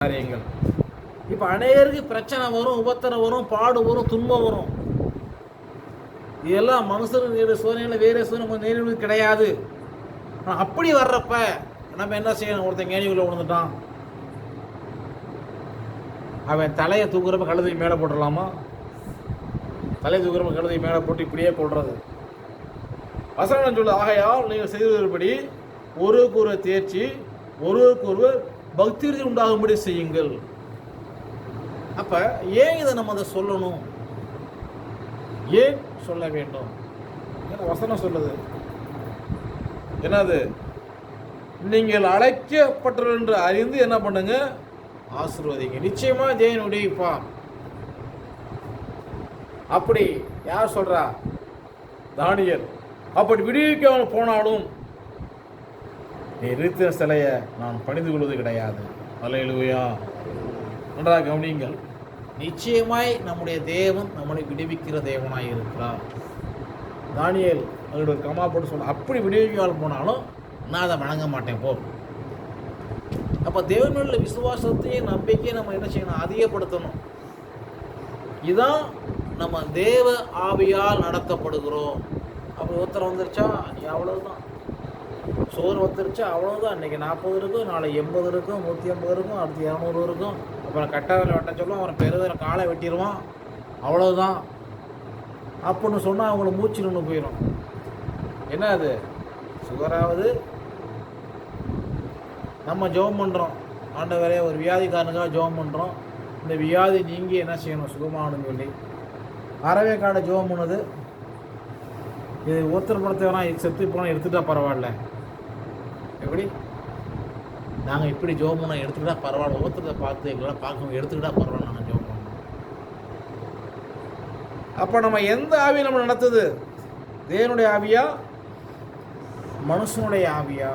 காரியங்கள். இப்போ அநேகருக்கு பிரச்சனை வரும், உபத்திரம் வரும், பாடு வரும், துன்பம் வரும். இதெல்லாம் மனுஷனுக்கு சோதனைகளை வேறு சோதனை நேரிடுவது கிடையாது. ஆனால் அப்படி வர்றப்ப நம்ம என்ன செய்யணும்? ஒருத்தன் கேணிக்குள்ளே விழுந்துட்டான், அவன் தலையை தூக்குறப்ப கழுதை மேலே போட்டுடலாமா? தலையை தூக்குறப்ப கழுதை மேலே போட்டு இப்படியே போடுறது வசனம் சொல்லுது. ஆகையால் நீங்கள் செய்தபடி ஒருவருக்கு ஒருவர் தேர்ச்சி, ஒருவருக்கு ஒருவர் பக்தி உண்டாகும்படி செய்யுங்கள். அப்ப ஏன் இதை நம்ம அதை சொல்லணும்? ஏன் சொல்ல வேண்டும்? வசனம் சொல்லுது என்னது? நீங்கள் அழைக்கப்பட்டவர்கள் என்று அறிந்து என்ன பண்ணுங்க? ஆசீர்வதிங்க. நிச்சயமா தேவன் விடுவிப்பார். அப்படி யார் சொல்றா? தானியேல். அப்படி விடுவிக்க போனாலும் நீ நிறுத்தின சிலையை நான் பணிந்து கொள்வது கிடையாது. அல்லேலூயா. நன்றாக கவனியுங்கள். நிச்சயமாய் நம்முடைய தேவன் நம்மளை விடுவிக்கிற தேவனாய் இருக்கிறார். தானியேல் அதோட கமா போட்டு சொல்ல, அப்படி விடுவிக்கால் போனாலும் நான் அதை வணங்க மாட்டேன் போ. அப்போ தேவனுள்ள விசுவாசத்தையும் நம்பிக்கையை நம்ம என்ன செய்யணும்? அதிகப்படுத்தணும். இதுதான் நம்ம தேவ ஆவியால் நடத்தப்படுகிறோம். அப்படி ஒருத்தர் வந்துருச்சா நீ அவ்வளவுதான், சோறு வந்துருச்சு அவ்வளோதான். இன்றைக்கி 40 இருக்கும், நாளை 80 இருக்கும், 150 இருக்கும், அடுத்து 200 இருக்கும். அப்புறம் கட்டாவில் வெட்ட சொல்லுவோம், அவன் பெருதில் காலை வெட்டிடுவான், அவ்வளோதான் அப்படின்னு சொன்னால் அவங்கள மூச்சு நின்று போயிடும். என்ன அது? சுகராவது நம்ம ஜெபம் பண்ணுறோம், ஆண்டவரே ஒரு வியாதிக்காரனுக்காக ஜெபம் பண்ணுறோம், இந்த வியாதி நீங்கி என்ன செய்யணும்? சுகமானு சொல்லி அறவே காட ஜெபம் பண்ணுது. இது ஒருத்தர் வேணா செத்து போனால் எடுத்துட்டா பரவாயில்ல. எப்படி நாங்கள் இப்படி ஜோம் பண்ண எடுத்துக்கிட்டா பரவாயில்ல, ஒவ்வொருத்தரை பார்த்து எங்களால் பார்க்க எடுத்துக்கிட்டா பரவாயில்ல, நாங்கள் ஜோம் பண்ணோம். அப்போ நம்ம எந்த ஆவியை நம்ம நடத்துது? தேவனுடைய ஆவியா, மனுஷனுடைய ஆவியா?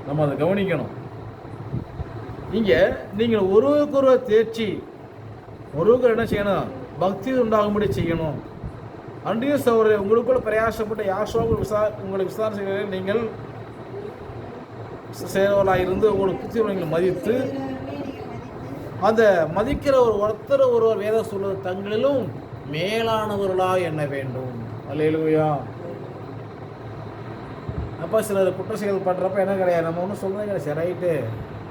நம்ம அதை கவனிக்கணும். இங்கே நீங்கள் ஒருவருக்கொருவர் தேர்ச்சி, ஒருவருக்கு என்ன செய்யணும்? பக்தி உண்டாகும்படி செய்யணும். அன்றைய சகோதரர் உங்களுக்குள்ள பிரயாசப்பட்ட யாசோக உங்களை விசாரணை செய்கிற நீங்கள் சேவலாக இருந்து உங்களுக்கு புத்திரங்களை மதித்து அந்த மதிக்கிற ஒருத்தர் ஒருவர் வேத சொல்வது தங்களிலும் மேலானவர்களாக எண்ண வேண்டும். அல்லேலூயா. அப்போ சிலர் குற்ற செயல் பண்ணுறப்ப என்ன கிடையாது, நம்ம ஒன்றும் சொல்கிறதே கிடையாது. சரி ரைட்டு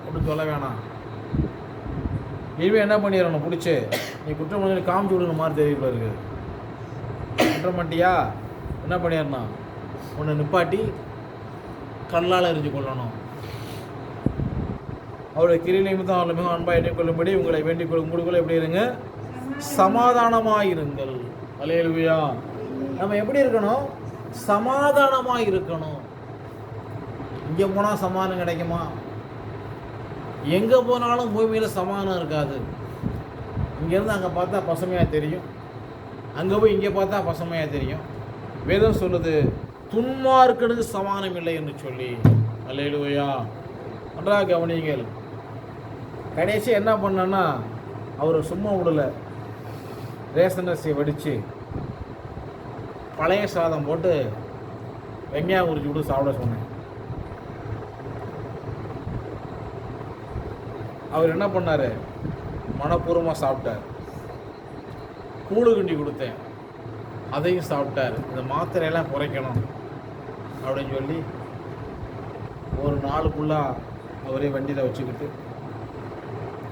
அப்படின்னு சொல்ல வேணாம். இனிமேல் என்ன பண்ணிடணும்? பிடிச்சி நீ குற்றம் பண்ணி காமிச்சு விடுற மாதிரி தெரியல இருக்குது. குற்றமட்டியா என்ன பண்ணிடணும்? உன்னை நிப்பாட்டி கல்லால் எரிஞ்சு கொள்ளணும். அவருடைய கிரி நிமித்தம் அவர்களை மிகவும் அன்பாக எண்ணிக்கொள்ளும்படி உங்களை வேண்டிக் கொள்ளும் முடிவுகளை எப்படி இருங்க? சமாதானமாக இருங்கள். அல்லேலூயா. நம்ம எப்படி இருக்கணும்? சமாதானமாக இருக்கணும். இங்கே போனால் சமாதானம் கிடைக்குமா? எங்கே போனாலும் பூமியில் சமாதானம் இருக்காது. இங்கேருந்து அங்கே பார்த்தா பசுமையாக தெரியும், அங்கே போய் இங்கே பார்த்தா பசுமையாக தெரியும். வேதம் சொல்லுது துன்மார்க்கனுக்கு சமானம் இல்லை என்று சொல்லி. அல்லேலூயா. நன்றாக கவனியுங்கள். கடைசி என்ன பண்ணனா, அவர் சும்மா விடலை, ரேஷன் அரிசியை வடித்து பழைய சாதம் போட்டு வெங்காயம் உரிச்சு விட்டு சாப்பிட சொன்னேன். அவர் என்ன பண்ணார்? மனப்பூர்வமாக சாப்பிட்டார். கூழு கிண்டி கொடுத்தேன், அதையும் சாப்பிட்டார். இந்த மாத்திரையெல்லாம் குறைக்கணும் அப்படின்னு சொல்லி ஒரு நாளுக்குள்ளாக அவரே வண்டியில் வச்சுக்கிட்டு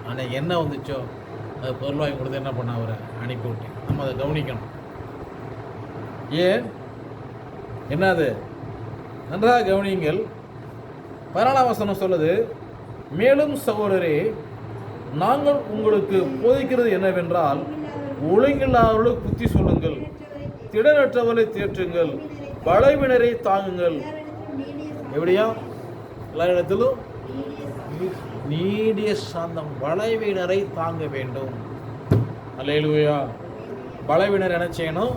அன்றைக்கி என்ன வந்துச்சோ அது பொருள் வாங்கி கொடுத்து என்ன பண்ண அவரை அனுப்பி விட்டேன். நம்ம அதை கவனிக்கணும். ஏன் என்னது? நன்றாக கவனியுங்கள். 14ஆம் வசனம் சொல்லுது, மேலும் சகோதரரே நாங்கள் உங்களுக்கு போதிக்கிறது என்னவென்றால் ஒழுங்கில்லாதவர்களுக்கு புத்தி சொல்லுங்கள், திடனற்றவர்களை தேற்றுங்கள், பலவினரை தாங்குங்கள். எப்படியா? எல்லா இடத்திலும் நீடிய சாந்தம், பலவீனரை தாங்க வேண்டும். அல்லேலூயா. பலவீனர் என்ன செய்யணும்?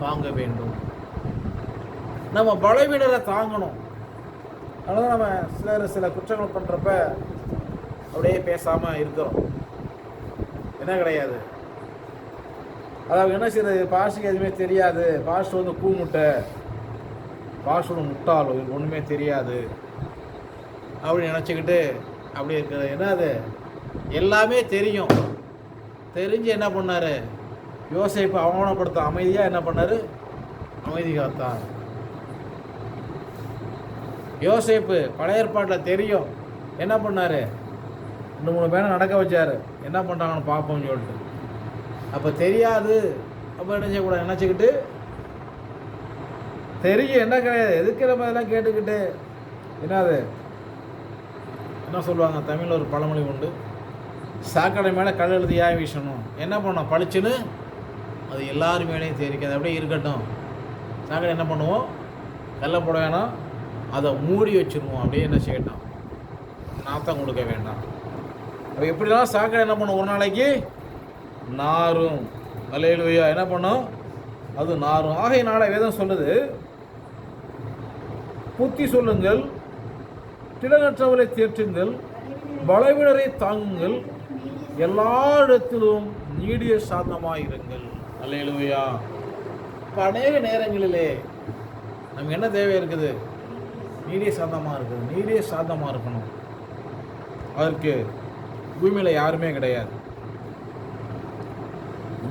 தாங்க வேண்டும். நம்ம பலவீனரை தாங்கணும். அதனால நம்ம சில குற்றங்கள் பண்ணுறப்ப அப்படியே பேசாமல் இருக்கிறோம். என்ன கிடையாது, அதாவது என்ன செய்யறது? பாஸ்டருக்கு எதுவுமே தெரியாது, பாஸ்டர் வந்து கூமுட்டை, பாஸ்டர் முட்டாளோ, ஒன்றுமே தெரியாது அப்படின்னு நினச்சிக்கிட்டு அப்படி இருக்கிற என்னது எல்லாமே தெரியும். தெரிஞ்சு என்ன பண்ணார்? யோசேப்பு அவமானப்படுத்த அமைதியாக என்ன பண்ணார்? அமைதி காத்தார். யோசேப்பு பழைய ஏற்பாட்டில் தெரியும், என்ன பண்ணார்? 2-3 பேரை நடக்க வச்சார், என்ன பண்ணுறாங்கன்னு பார்ப்போம்னு சொல்லிட்டு. அப்போ தெரியாது, அப்போ என்ன செய்யக்கூடாது? நினச்சிக்கிட்டு தெரியும் என்ன கிடையாது, எதுக்கிற மாதிரிலாம் கேட்டுக்கிட்டு என்னது என்ன சொல்லுவாங்க தமிழில் ஒரு பழமொழி உண்டு, சாக்கடை மேலே கல் எழுதி ஏன் வீசணும், என்ன பண்ணோம் பளிச்சுன்னு அது எல்லாரும் மேலேயும் தெரிக்காது, அப்படியே இருக்கட்டும். சாக்கடை என்ன பண்ணுவோம்? கல்லை போட வேணாம், அதை மூடி வச்சுருவோம், அப்படியே என்ன செய்யட்டும், நாத்தம் கொடுக்க வேண்டாம். அப்போ எப்படிலாம் சாக்கடை என்ன பண்ணும்? ஒரு நாளைக்கு நாரும். அல்லேலூயா. என்ன பண்ணும்? அது நாரும். ஆகையினால வேதம் சொல்லுது, புத்தி சொல்லுங்கள், திடனற்றவரை தேற்றுங்கள், பலவீனரை தாங்குங்கள், எல்லா இடத்திலும் நீடிய சாந்தமாயிருங்கள். அல்லேலூயா. இப்போ அநேக நேரங்களிலே நமக்கு என்ன தேவை இருக்குது? நீடிய சாந்தமாக இருக்குது. நீடிய சாந்தமாக இருக்கணும். அதற்கு பூமியில் யாருமே கிடையாது.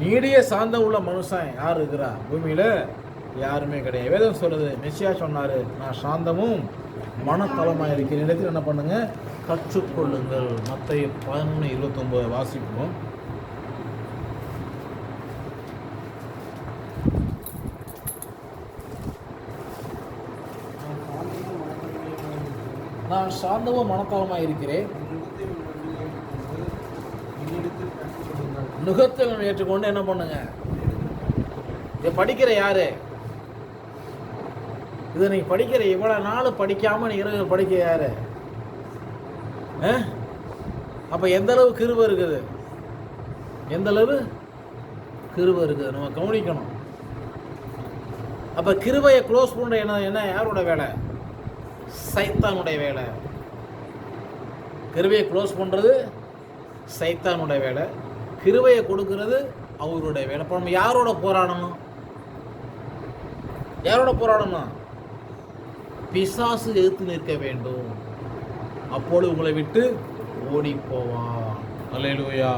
நீடிய சாந்தம் உள்ள மனுஷன் யார் இருக்கிறா? பூமியில் யாருமே கிடையாது. வேதம் சொல்லுது, மெசியா சொன்னார், நான் சாந்தமும் மனத்தளமாக இருக்கிற இடத்தில் என்ன பண்ணுங்க? கற்றுக்கொள்ளுங்கள். மத்தேயு 11:29 வாசிப்போம். நான் சாந்தமும் மனத்தளமாக இருக்கிறேன், நுகத்தில் ஏற்றுக்கொண்டு என்ன பண்ணுங்க? இதை படிக்கிற யாரு? இதை நீ படிக்கிற இவ்வளோ நாள் படிக்காமல் நீ இரவு படிக்க யாரு? அப்போ எந்தளவு கிருபை இருக்குது? எந்தளவு கிருபை இருக்குது? நம்ம கவனிக்கணும். அப்போ கிருபையை க்ளோஸ் பண்ணுற என்ன யாரோட வேலை? சைத்தானுடைய வேலை. கிருபையை க்ளோஸ் பண்ணுறது சைத்தானுடைய வேலை, கிருபையை கொடுக்கறது அவருடைய வேலை. இப்போ நம்ம யாரோட போராடணும்? யாரோட போராடணும்? பிசாசு எதிர்த்து நிற்க வேண்டும், அப்போது உங்களை விட்டு ஓடி போவான். அல்லேலூயா.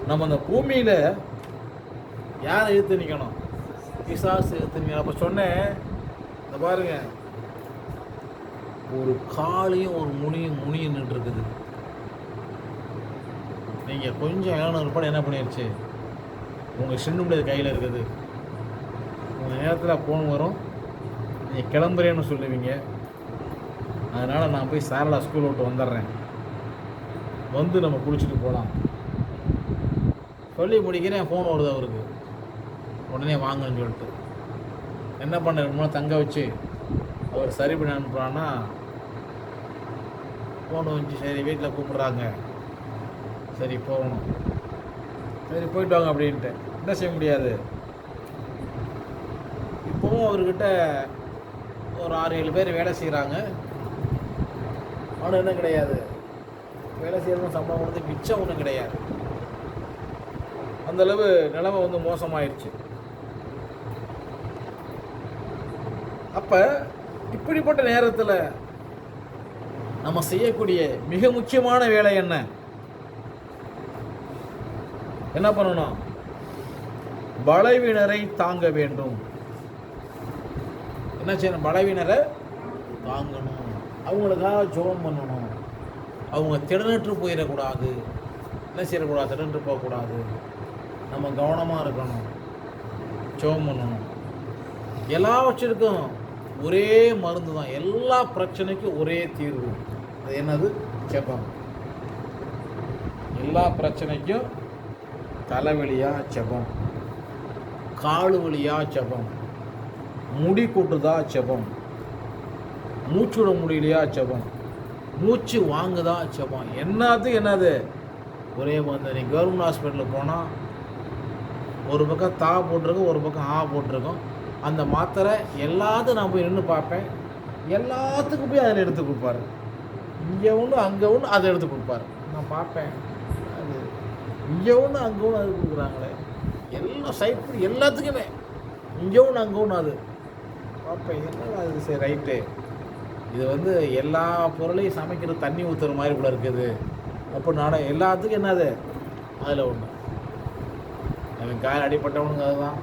நம்ம அந்த பூமியில் யாரை எதிர்த்து நிற்கணும்? பிசாசு எதிர்த்து நிற்கணும். அப்போ சொன்னேன், இந்த பாருங்க, ஒரு காலையும் ஒரு முனியும் நின்றுருக்குது. நீங்கள் கொஞ்சம் 700 ரூபாய் என்ன பண்ணிடுச்சு? உங்கள் சின்ன முடியாது கையில் இருக்குது. உங்கள் நேரத்தில் ஃபோன் வரும், நீங்கள் கிளம்புறேன்னு சொல்லுவீங்க. அதனால் நான் போய் சாரலா ஸ்கூல் விட்டு வந்துடுறேன், வந்து நம்ம குளிச்சுட்டு போகலாம் சொல்லி முடிக்கிறேன். ஃபோன் வருது அவருக்கு, உடனே வாங்கன்னு சொல்லிட்டு என்ன பண்ண ரொம்ப தங்க வச்சு அவர் சரி பண்ணி அனுப்புகிறான்னா, ஃபோன் வந்துச்சு, சரி வீட்டில் கூப்பிட்றாங்க, சரி போகணும், சரி போயிட்டு வாங்க அப்படின்ட்டு என்ன செய்ய முடியாது. இப்போவும் அவர்கிட்ட ஒரு 6-7 பேர் வேலை செய்கிறாங்க. ஆனால் என்ன கிடையாது, வேலை செய்யறதும் சம்பளம் கொடுத்து மிச்சம் ஒன்றும் கிடையாது. அந்தளவு நிலைமை வந்து மோசமாயிடுச்சு. அப்போ இப்படிப்பட்ட நேரத்தில் நம்ம செய்யக்கூடிய மிக முக்கியமான வேலை என்ன பண்ணணும்? பலவீனரை தாங்க வேண்டும். என்ன செய்யணும்? பலவீனரை தாங்கணும், அவங்களுக்காக ஜெபம் பண்ணணும். அவங்க திடனற்று போயிடக்கூடாது. என்ன செய்யக்கூடாது? திடனற்று போகக்கூடாது. நம்ம கவனமாக இருக்கணும், ஜெபம் பண்ணணும். எல்லாவற்றிற்கும் ஒரே மருந்து தான், எல்லா பிரச்சனைக்கும் ஒரே தீர்வு. அது என்னது? ஜெபம். எல்லா பிரச்சனைக்கும் தலைவலியா ஜெபம், காலு வலியா ஜெபம், முடி கொட்டுதா ஜெபம், மூச்சு விட முடியலையா ஜெபம், மூச்சு வாங்குதா ஜெபம். என்னது ஒரே மருந்து. நீ கவர்மெண்ட் ஹாஸ்பிட்டலுக்கு போனால் ஒரு பக்கம் தா போட்டிருக்கோம், ஒரு பக்கம் ஆ போட்டிருக்கோம். அந்த மாத்திரை எல்லாத்தையும் நான் போய் நின்று பார்ப்பேன், எல்லாத்துக்கும் போய் அதில் எடுத்து கொடுப்பாரு. இங்கே ஒன்று அங்கே ஒன்று அதை எடுத்து கொடுப்பாரு. நான் பார்ப்பேன், அது இங்கே ஒன்று அங்கே ஒன்று அது கொடுக்குறாங்களே, எல்லாம் சைட் எல்லாத்துக்குமே இங்கே ஒன்று அங்கே ஒன்று அது பார்ப்பேன். என்ன அது? சரி ரைட்டு, இது எல்லா பொருளையும் சமைக்கிற தண்ணி ஊற்றுற மாதிரி கூட இருக்குது. அப்போ எல்லாத்துக்கும் என்னது அதில் ஒன்று. அவன் கால் அடிப்பட்டவனுங்க அதுதான்,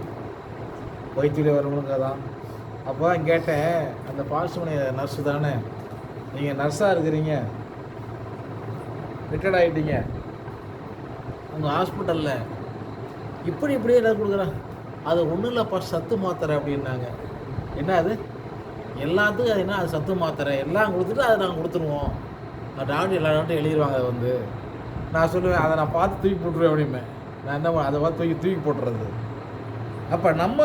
வயிற்றுல வரவனுங்க தான். அப்போ தான் கேட்டேன், அந்த பால்சுமணி நர்ஸு தானே, நீங்கள் நர்ஸாக இருக்கிறீங்க, ரிட்டையர்ட் ஆகிட்டீங்க, உங்கள் ஹாஸ்பிட்டலில் இப்படியே என்ன கொடுக்குறேன், அது ஒன்றும் இல்லைப்பா சத்து மாத்திரை அப்படின்னாங்க. என்ன அது எல்லாத்துக்கும் அது என்ன, அது சத்து மாத்திரை எல்லாம் கொடுத்துட்டு அதை நாங்கள் கொடுத்துருவோம், டாக்டர் எல்லா டாக்டரும் எழுதிடுவாங்க. அது நான் சொல்லுவேன், அதை நான் பார்த்து தூக்கி போட்டுருவேன் அப்படிமே. நான் என்ன அதை பார்த்து தூக்கி போட்டுறது. அப்போ நம்ம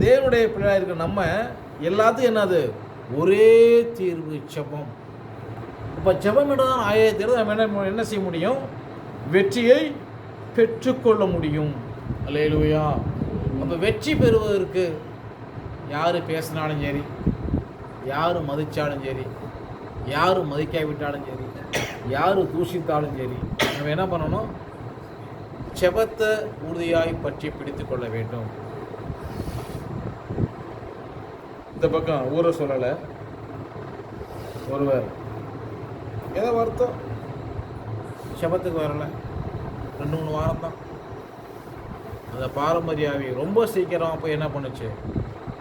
தேவனுடைய பிள்ளையாக இருக்கிற நம்ம எல்லாத்துக்கும் என்னது, ஒரே தீர்வு ஜெபம். இப்போ ஜெபம் என்றதான் ஆயத்தீர்வு. நம்ம என்ன செய்ய முடியும், வெற்றியை பெற்றுக்கொள்ள முடியும். அல்லேலூயா. அப்போ வெற்றி பெறுவதற்கு யார் பேசினாலும் சரி, யார் மதித்தாலும் சரி, யார் மதிக்காவிட்டாலும் சரி, யார் தூஷித்தாலும் சரி, நம்ம என்ன பண்ணணும், ஜெபத்தை உறுதியாய் பற்றி பிடித்து கொள்ள வேண்டும். இந்த பக்கம் ஊரை சொல்லலை, ஒருவர் ஏதோ வருத்தம் ஜெபத்துக்கு வரலை, 2-3 வாரம் தான். அந்த பாரம்பரியாவி ரொம்ப சீக்கிரம் போய் என்ன பண்ணுச்சு,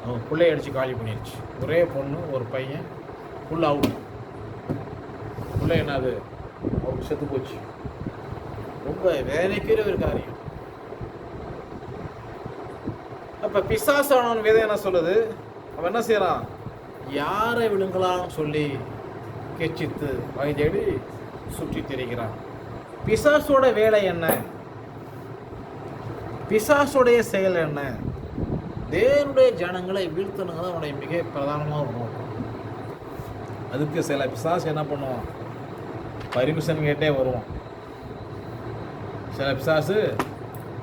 அவன் பிள்ளைய அடித்து காலி பண்ணிடுச்சு. ஒரே பொண்ணு ஒரு பையன், புள்ள அவுட். பிள்ளை என்னது அவருக்கு செத்து போச்சு. ரொம்ப வேதனைக்குரிய ஒரு காரியம். அப்போ பிசாசானவன் வேதம் என்ன சொல்லுது, அவன் என்ன செய்யறான், யாரை விழுங்கலான்னு சொல்லி கெச்சித்து வகை தேடி சுற்றி திரிகிறான். பிசாசோட வேலை என்ன, பிசாசுடைய செயல் என்ன, தேவனுடைய ஜனங்களை வீழ்த்தணுங்க தான் அவனுடைய மிக பிரதானமாக இருக்கும். அதுக்கு சில பிசாசு என்ன பண்ணுவான், பர்மிஷன் கேட்டே வருவான். சில பிசாசு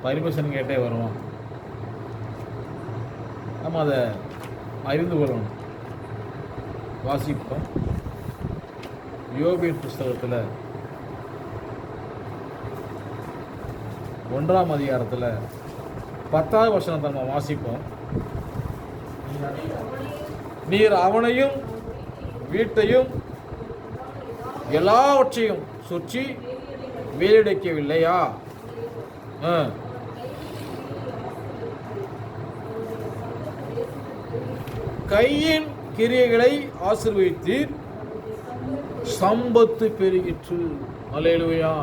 பர்மிஷன் கேட்டே வருவான். நம்ம அதை அறிந்து கொள்ளணும். வாசிப்போம். யோபின் புஸ்தகத்தில் 1ஆம் அதிகாரத்தில் 10வது வசனத்தை நம்ம வாசிப்போம். நீர் அவனையும் வீட்டையும் எல்லாவற்றையும் சுற்றி வேலடைக்கவில்லையா? கையின் கிரியைகளை ஆசீர்வதித்தீர், சம்பத்து பெருகிற்று. அல்லேலூயா.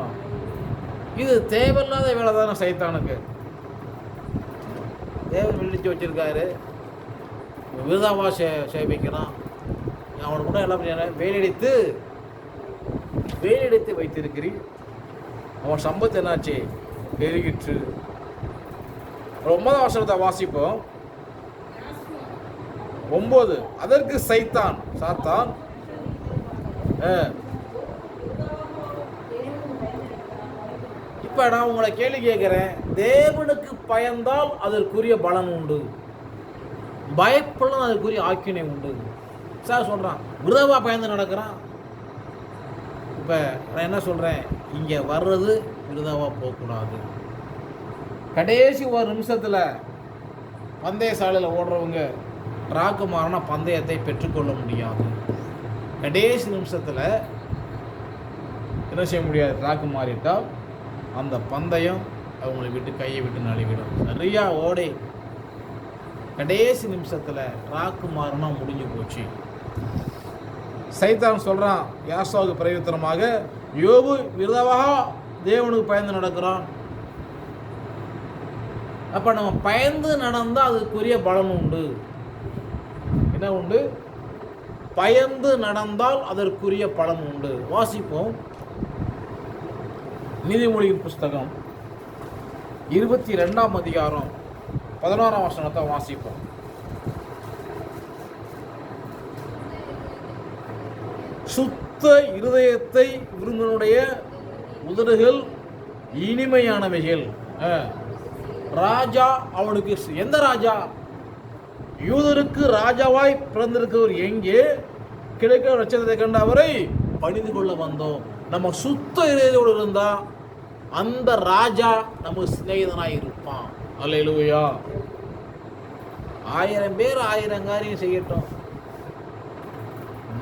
இது தேவையில்லாத வேலை தானே சைத்தானுக்கு. தேவன் விழிச்சு வச்சிருக்காரு, விருதாவா சேமிக்கிறான். அவனை கூட எல்லாம் வேலடித்து வைத்திருக்கிறீர், அவன் சம்பத்து என்னாச்சு, பெருகிற்று. 9ஆம் வசனத்தை வாசிப்போம். 9. அதற்கு சாத்தான் இப்ப நான் உங்களை கேள்வி கேட்கிறேன், தேவனுக்கு பயந்தால் அதற்குரிய பலன் உண்டு, பயப்படலாம் அதற்குரிய ஆக்கினை உண்டு. சார் சொல்றான், விருதாவா பயந்து நடக்கிறான். இப்ப நான் என்ன சொல்றேன், இங்க வர்றது விருதாவா போகக்கூடாது. கடைசி ஒரு நிமிஷத்துல பந்தய சாலையில் ஓடுறவங்க ராக்குமாரனா பந்தயத்தை பெற்றுக்கொள்ள முடியாது. கடைசி நிமிஷத்தில் என்ன செய்ய முடியாது, ராக்கு மாறிட்டால் அந்த பந்தயம் அவங்களை விட்டு கையை விட்டு நழுவிடும். சரியா ஓடி கடைசி நிமிஷத்தில் ராக்கு மாறினா முடிஞ்சு போச்சு. சைத்தான் சொல்கிறான் யாசாவுக்கு பிரயோஜனமாக, யோபு விருதாவாக தேவனுக்கு பயந்து நடக்கிறான். அப்போ நம்ம பயந்து நடந்தால் அதுக்குரிய பலன் உண்டு. என்ன உண்டு, பயந்து நடந்தால் அதற்குரிய பலன் உண்டு. வாசிப்போம். நீதிமொழியின் புஸ்தகம் 22ஆம் அதிகாரம் 11ஆம் வசனத்தை வாசிப்போம். சுத்த இருதயத்தை விருந்தினுடைய உதடுகள் இனிமையானவைகள். ராஜா அவனுக்கு, எந்த ராஜா, யூதருக்கு ராஜாவாய் பிறந்திருக்கிறவர் எங்கே, கிடைக்கிற நட்சத்திரத்தை கண்ட அவரை பணிந்து கொள்ள வந்தோம். நம்ம சுத்த இதயத்தோடு இருந்தா அந்த ராஜா நம்ம சிநேகிதனாய் இருப்பான். அல்லேலூயா. 1000 பேர் 1000 காரியம் செய்யட்டும்,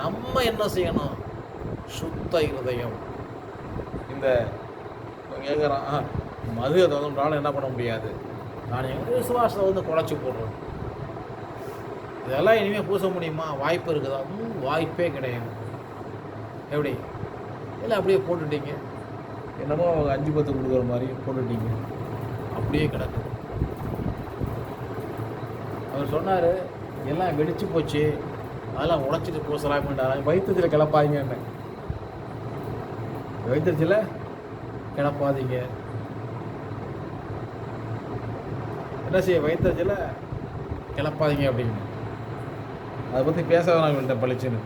நம்ம என்ன செய்யணும்? சுத்த இருதயம். இந்த கேட்குறான், மது தகுந்தாலும் என்ன பண்ண முடியாது, நான் எங்கள் விசுவாசத்தை வந்து குறைச்சி போடுறேன், இதெல்லாம் இனிமேல் பூச முடியுமா? வாய்ப்பு இருக்குதா? வாய்ப்பே கிடையாது. எப்படி இல்லை அப்படியே போட்டுட்டீங்க, என்னமோ 5-10 கொடுக்குற மாதிரி போட்டுட்டீங்க, அப்படியே கிடக்கு. அவர் சொன்னார், எல்லாம் வெடிச்சு போச்சு, அதெல்லாம் உடைச்சிட்டு பூசலாம்ன்றாங்க. வயிற்றுச்சில் கிளப்பாதீங்கன்னு, வயிற்றுச்சில் கிளப்பாதீங்க. என்ன செய்ய? வயிற்றுச்சில் கிளப்பாதீங்க அப்படின்னு அதை பற்றி பேச வேணாங்கள்ட்ட பழிச்சுன்னு.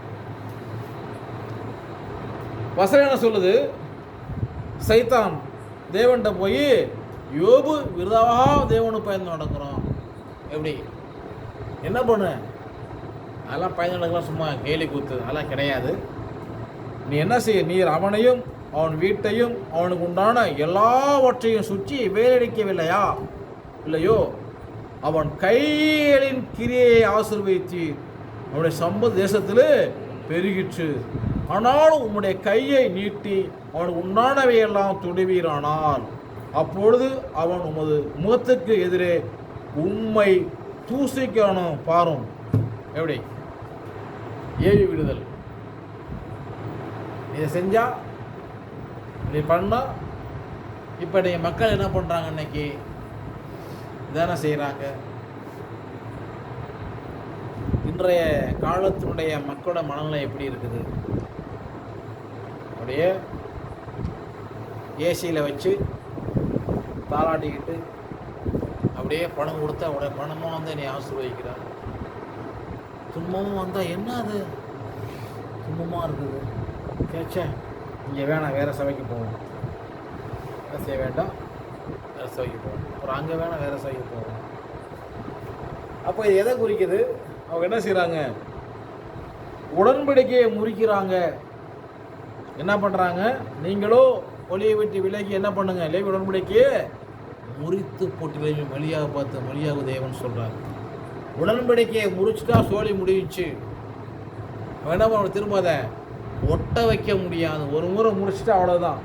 வசனம் என்ன சொல்லுது? சைத்தான் தேவன்கிட்ட போய், யோபு விருதாவாக தேவனுக்கு பயந்து நடக்கிறோம். எப்படி? என்ன பண்ணு? அதெல்லாம் பயந்து நடக்கலாம், சும்மா கேலி கூத்து, அதெல்லாம் கிடையாது. நீ என்ன செய்ய? நீர் அவனையும் அவன் வீட்டையும் அவனுக்கு உண்டான எல்லாவற்றையும் சுற்றி வேலடிக்கவில்லையா? இல்லையோ? அவன் கைகளின் கிரியை ஆசீர்வதித்து அவனுடைய சம்பத் தேசத்தில் பெருகிற்று. ஆனாலும் உம்முடைய கையை நீட்டி அவனுக்கு உண்டானவையெல்லாம் தொடுவீரானால் அப்பொழுது அவன் உமது முகத்துக்கு எதிரே உம்மை தூசிக்கணும் பாரும். எப்படி? ஏவி விடுதல். இதை செஞ்சா, இதை பண்ணா, இப்போ நீங்கள் மக்கள் என்ன பண்ணுறாங்க? இன்னைக்கு இதானே செய்கிறாங்க. இன்றைய காலத்தினுடைய மக்களோட மனநிலை எப்படி இருக்குது? அப்படியே ஏசியில் வச்சு தாளாட்டிக்கிட்டு அப்படியே பணம் கொடுத்தா உடைய பணமும் வந்து என்னை ஆசீர்வதிக்கிறார், துன்பமும் வந்தால் என்ன அது துன்பமாக இருக்குது, கேட்ச இங்கே வேணாம், வேறு சபைக்கு போவோம், வேலை செய்ய வேண்டாம், வேறு சபைக்கு போவோம், அப்புறம் அங்கே வேணாம், வேறு சபைக்கு போவோம். அப்போ இது எதை குறிக்குது? அவங்க என்ன செய்கிறாங்க? உடன்படிக்கையை முறிக்கிறாங்க. என்ன பண்ணுறாங்க? நீங்களோ ஒளியை விட்டு விலகி என்ன பண்ணுங்க? லேவி உடன்படிக்கையை முறித்து போட்டு மொழியாக பார்த்து மொழியாக தேவன் சொல்கிறார். உடன்படிக்கையை முறிச்சுட்டா சோழி முடிச்சு, வேணா திரும்ப அதை ஒட்ட வைக்க முடியாது. ஒரு முறை முடிச்சுட்டா அவ்வளோதான்,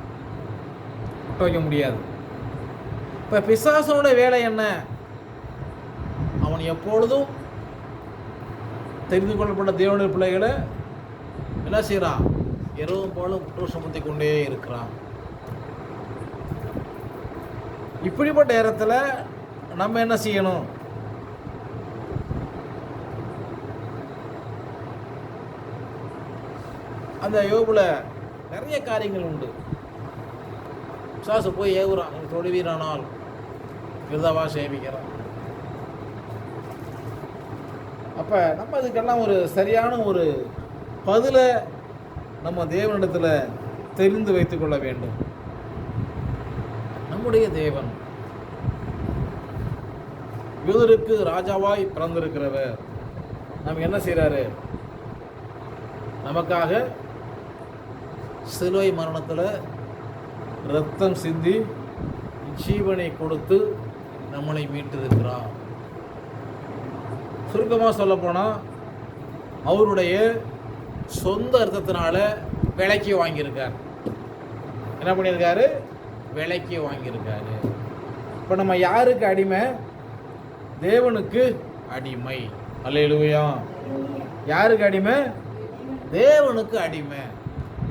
ஒட்ட வைக்க முடியாது. இப்போ பிசாசனோட வேலை என்ன? அவன் எப்பொழுதும் தெரிந்து கொள்ளப்பட்ட தேவனுடைய பிள்ளைகளை என்ன செய்கிறான்? இரவும் போலும் குற்றம் சுமத்தி கொண்டே இருக்கிறான். இப்படிப்பட்ட நேரத்தில் நம்ம என்ன செய்யணும்? அந்த யோபுல நிறைய காரியங்கள் உண்டு. பிசாசு போய் ஏவுறான், தொடுவீரானால் விருதாவாக சேமிக்கிறான். அப்போ நம்ம அதுக்கெல்லாம் ஒரு சரியான ஒரு பதிலை நம்ம தேவனிடத்தில் தெரிந்து வைத்துக் கொள்ள வேண்டும். நம்முடைய தேவன் யூதருக்கு ராஜாவாய் பிறந்திருக்கிறவர். நம்ம என்ன செய்கிறாரு? நமக்காக சிலுவை மரணத்தில் இரத்தம் சிந்தி ஜீவனை கொடுத்து நம்மளை மீட்டிருக்கிறார். சுருக்கமாக சொல்லப்போனால் அவருடைய சொந்த அர்த்தத்தினால விலைக்கு வாங்கியிருக்கார். என்ன பண்ணியிருக்காரு? விலைக்கு வாங்கியிருக்காரு. இப்போ நம்ம யாருக்கு அடிமை? தேவனுக்கு அடிமை. அல்லேலூயா. யாருக்கு அடிமை? தேவனுக்கு அடிமை.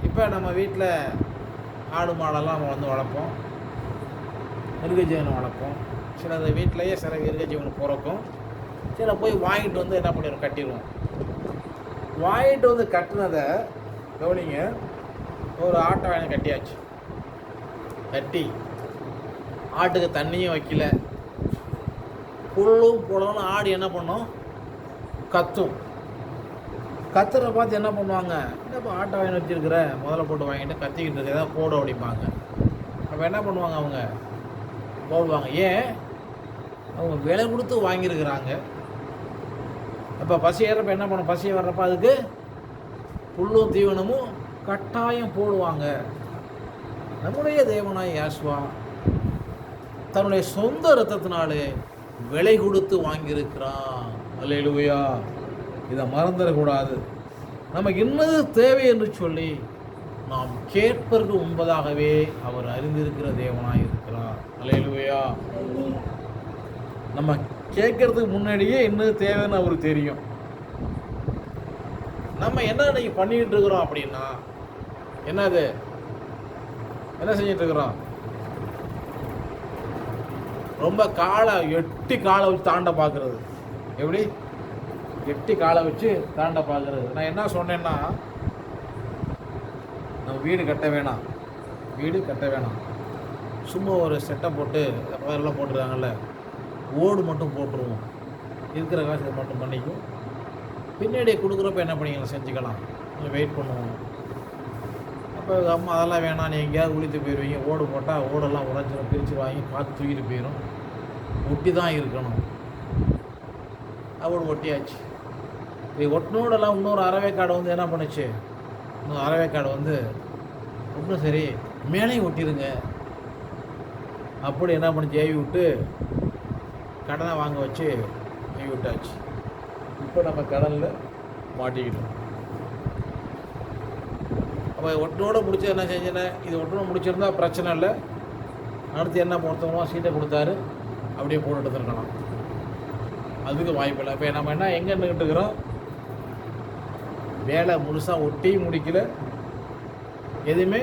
இப்போ நம்ம வீட்டில் ஆடு மாடெல்லாம் நம்ம வந்து வளர்ப்போம், மிருகஜீவனை வளர்ப்போம். சில வீட்டிலையே சில மிருகஜீவன் பிறக்கும். சில போய் வாங்கிட்டு வந்து என்ன பண்ணிடுவோம்? கட்டிடுவோம். வாங்கிட்டு வந்து கட்டினதை கவனிங்க, ஒரு ஆட்டை வாங்கி கட்டியாச்சு. கட்டி ஆட்டுக்கு தண்ணியும் வைக்கல, புல்லும் போடணும். ஆடு என்ன பண்ணும்? கத்தும். கத்துற பார்த்து என்ன பண்ணுவாங்க? என்னப்போ ஆட்டை வாங்கி வச்சுருக்கிற, முதல்ல போட்டு வாங்கிட்டு கத்திக்கிட்டு இருக்க, ஏதாவது போட அப்படிம்பாங்க. அப்போ என்ன பண்ணுவாங்க? அவங்க போடுவாங்க. ஏன்? அவங்க விலை கொடுத்து வாங்கியிருக்கிறாங்க. அப்போ பசி ஏறப்போ என்ன பண்ணும்? பசி வர்றப்போ அதுக்கு புல்லும் தீவனமும் கட்டாயம் போடுவாங்க. நம்முடைய தேவனாய் யாசுவா தன்னுடைய சொந்த இரத்தத்தினாலே விலை கொடுத்து வாங்கியிருக்கிறான். அல்லேலூயா. இதை மறந்துடக்கூடாது. நமக்கு என்னது தேவை என்று சொல்லி நாம் கேட்பதற்கு முன்பதாகவே அவர் அறிந்திருக்கிற தேவனாய் இருக்கிறார். அல்லேலூயா. நம்ம கேட்கறதுக்கு முன்னாடியே என்னது தேவைன்னு அவருக்கு தெரியும். நம்ம என்ன இன்னைக்கு பண்ணிக்கிட்டு இருக்கிறோம் அப்படின்னா, என்னது என்ன செஞ்சிட்டு இருக்கிறோம்? ரொம்ப எட்டி காலை வச்சு தாண்ட பார்க்கறது. எப்படி எட்டி காலை வச்சு தாண்ட பார்க்கறது? நான் என்ன சொன்னேன்னா, நம்ம வீடு கட்ட வேணாம், சும்மா ஒரு செட்டை போட்டு அதெல்லாம் போட்டுருக்காங்கல்ல, ஓடு மட்டும் போட்டுருவோம், இருக்கிற காசு மட்டும் பண்ணிக்கும், பின்னாடி கொடுக்குறப்ப என்ன பண்ணிக்கலாம் செஞ்சுக்கலாம், வெயிட் பண்ணுவோம். அப்போ அம்மா அதெல்லாம் வேணாம், நீ எங்கேயாவது உளித்து போயிடுவீங்க, ஓடு போட்டால் ஓடெல்லாம் உடஞ்சிடும், பிரித்து வாங்கி பார்த்து தூக்கிட்டு போயிடும், ஒட்டி தான் இருக்கணும். அவடு ஒட்டியாச்சு. இது ஒட்டினோடெல்லாம் இன்னொரு அறவேக்காடு வந்து என்ன பண்ணுச்சு, இன்னொரு அறவேக்காடு வந்து ஒன்றும் சரி மேலேயும் ஒட்டிடுங்க அப்படி என்ன பண்ணிச்சு, ஏவி விட்டு கடனை வாங்க வச்சு ஏவி விட்டாச்சு. இப்போ நம்ம கடனில் மாட்டிக்கிட்டோம். அப்போ ஒட்டனோட முடிச்சது என்ன செஞ்சேன், இது ஒட்டனோட முடிச்சிருந்தா பிரச்சனை இல்லை, அடுத்து என்ன பொறுத்தவங்களோ சீட்டை கொடுத்தாரு அப்படியே போட்டு எடுத்துருக்கலாம், அதுக்கு வாய்ப்பு இல்லை. இப்போ நம்ம என்ன எங்கே நின்றுட்டு இருக்கிறோம், வேலை முழுசாக ஒட்டி முடிக்கல, எதுவுமே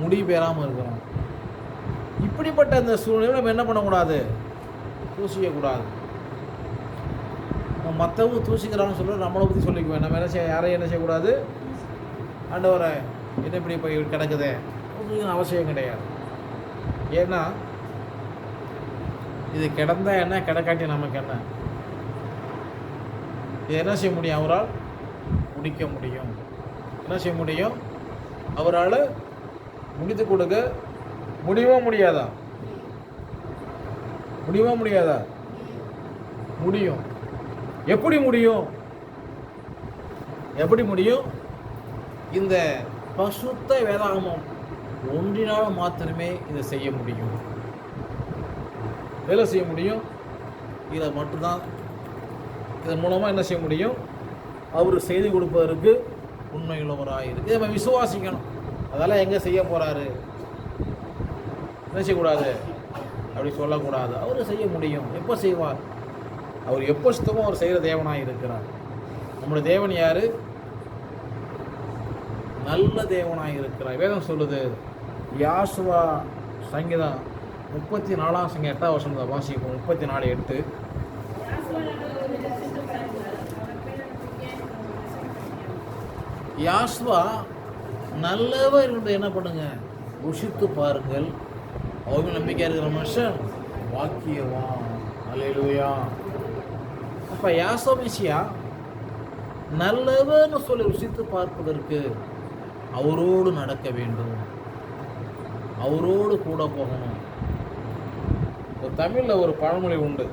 முடிவு பெறாமல் இருக்கிறோம். இப்படிப்பட்ட அந்த சூழ்நிலை நம்ம என்ன பண்ணக்கூடாது, தூசிக்கக்கூடாது. நம்ம மற்றவங்க தூசிக்கிறான்னு சொல்ல நம்மளை பற்றி சொல்லிக்குவேன். நம்ம என்ன யாரையும் என்ன செய்யக்கூடாது, ஆண்டவரை என்ன இப்படி போய் கிடக்குதே அவசியம் கிடையாது. ஏன்னா இது கிடந்தா என்ன, கிடக்காட்டி நமக்கு என்ன, இது என்ன செய்ய முடியும், அவரால் முடிக்க முடியும். என்ன செய்ய முடியும், அவரால் முடித்து கொடுக்க முடியுமா முடியாதா, முடியும். எப்படி முடியும்? இந்த பசுத்த வேதாகமம் ஒன்றினால் மாத்திரமே இதை செய்ய முடியும், வேலை செய்ய முடியும். இதை மட்டும்தான், இதன் மூலமாக என்ன செய்ய முடியும், அவர் செய்து கொடுப்பதற்கு உண்மையுள்ளவராக இருக்குது. நம்ம விசுவாசிக்கணும். அதெல்லாம் எங்கே செய்ய போகிறாரு, என்ன செய்யக்கூடாது, அப்படி சொல்லக்கூடாது. அவர் செய்ய முடியும். எப்போ செய்வார், அவர் எப்போ சுத்தமாக அவர் செய்கிற தேவனாக இருக்கிறார். நம்முடைய தேவன் யார், நல்ல தேவனாக இருக்கிறார். வேதம் சொல்லுது, யாசுவா சங்கீதம் 34 சங்கீதம் 8 வசனத்தை வாசிப்போம். 34:8. யாசுவா நல்லவர் என்று என்ன பண்ணுங்க, ருசித்து பாருங்கள், அவங்க நம்பிக்கை இருக்கிற மனுஷன் வாக்கியவான். அல்லேலூயா. அப்போ யாசோமிசியா நல்லவர்னு சொல்லி ருசித்து பார்ப்பதற்கு அவரோடு நடக்க வேண்டும், அவரோடு கூட போகணும். ஒரு தமிழில் ஒரு பழமொழி உண்டு,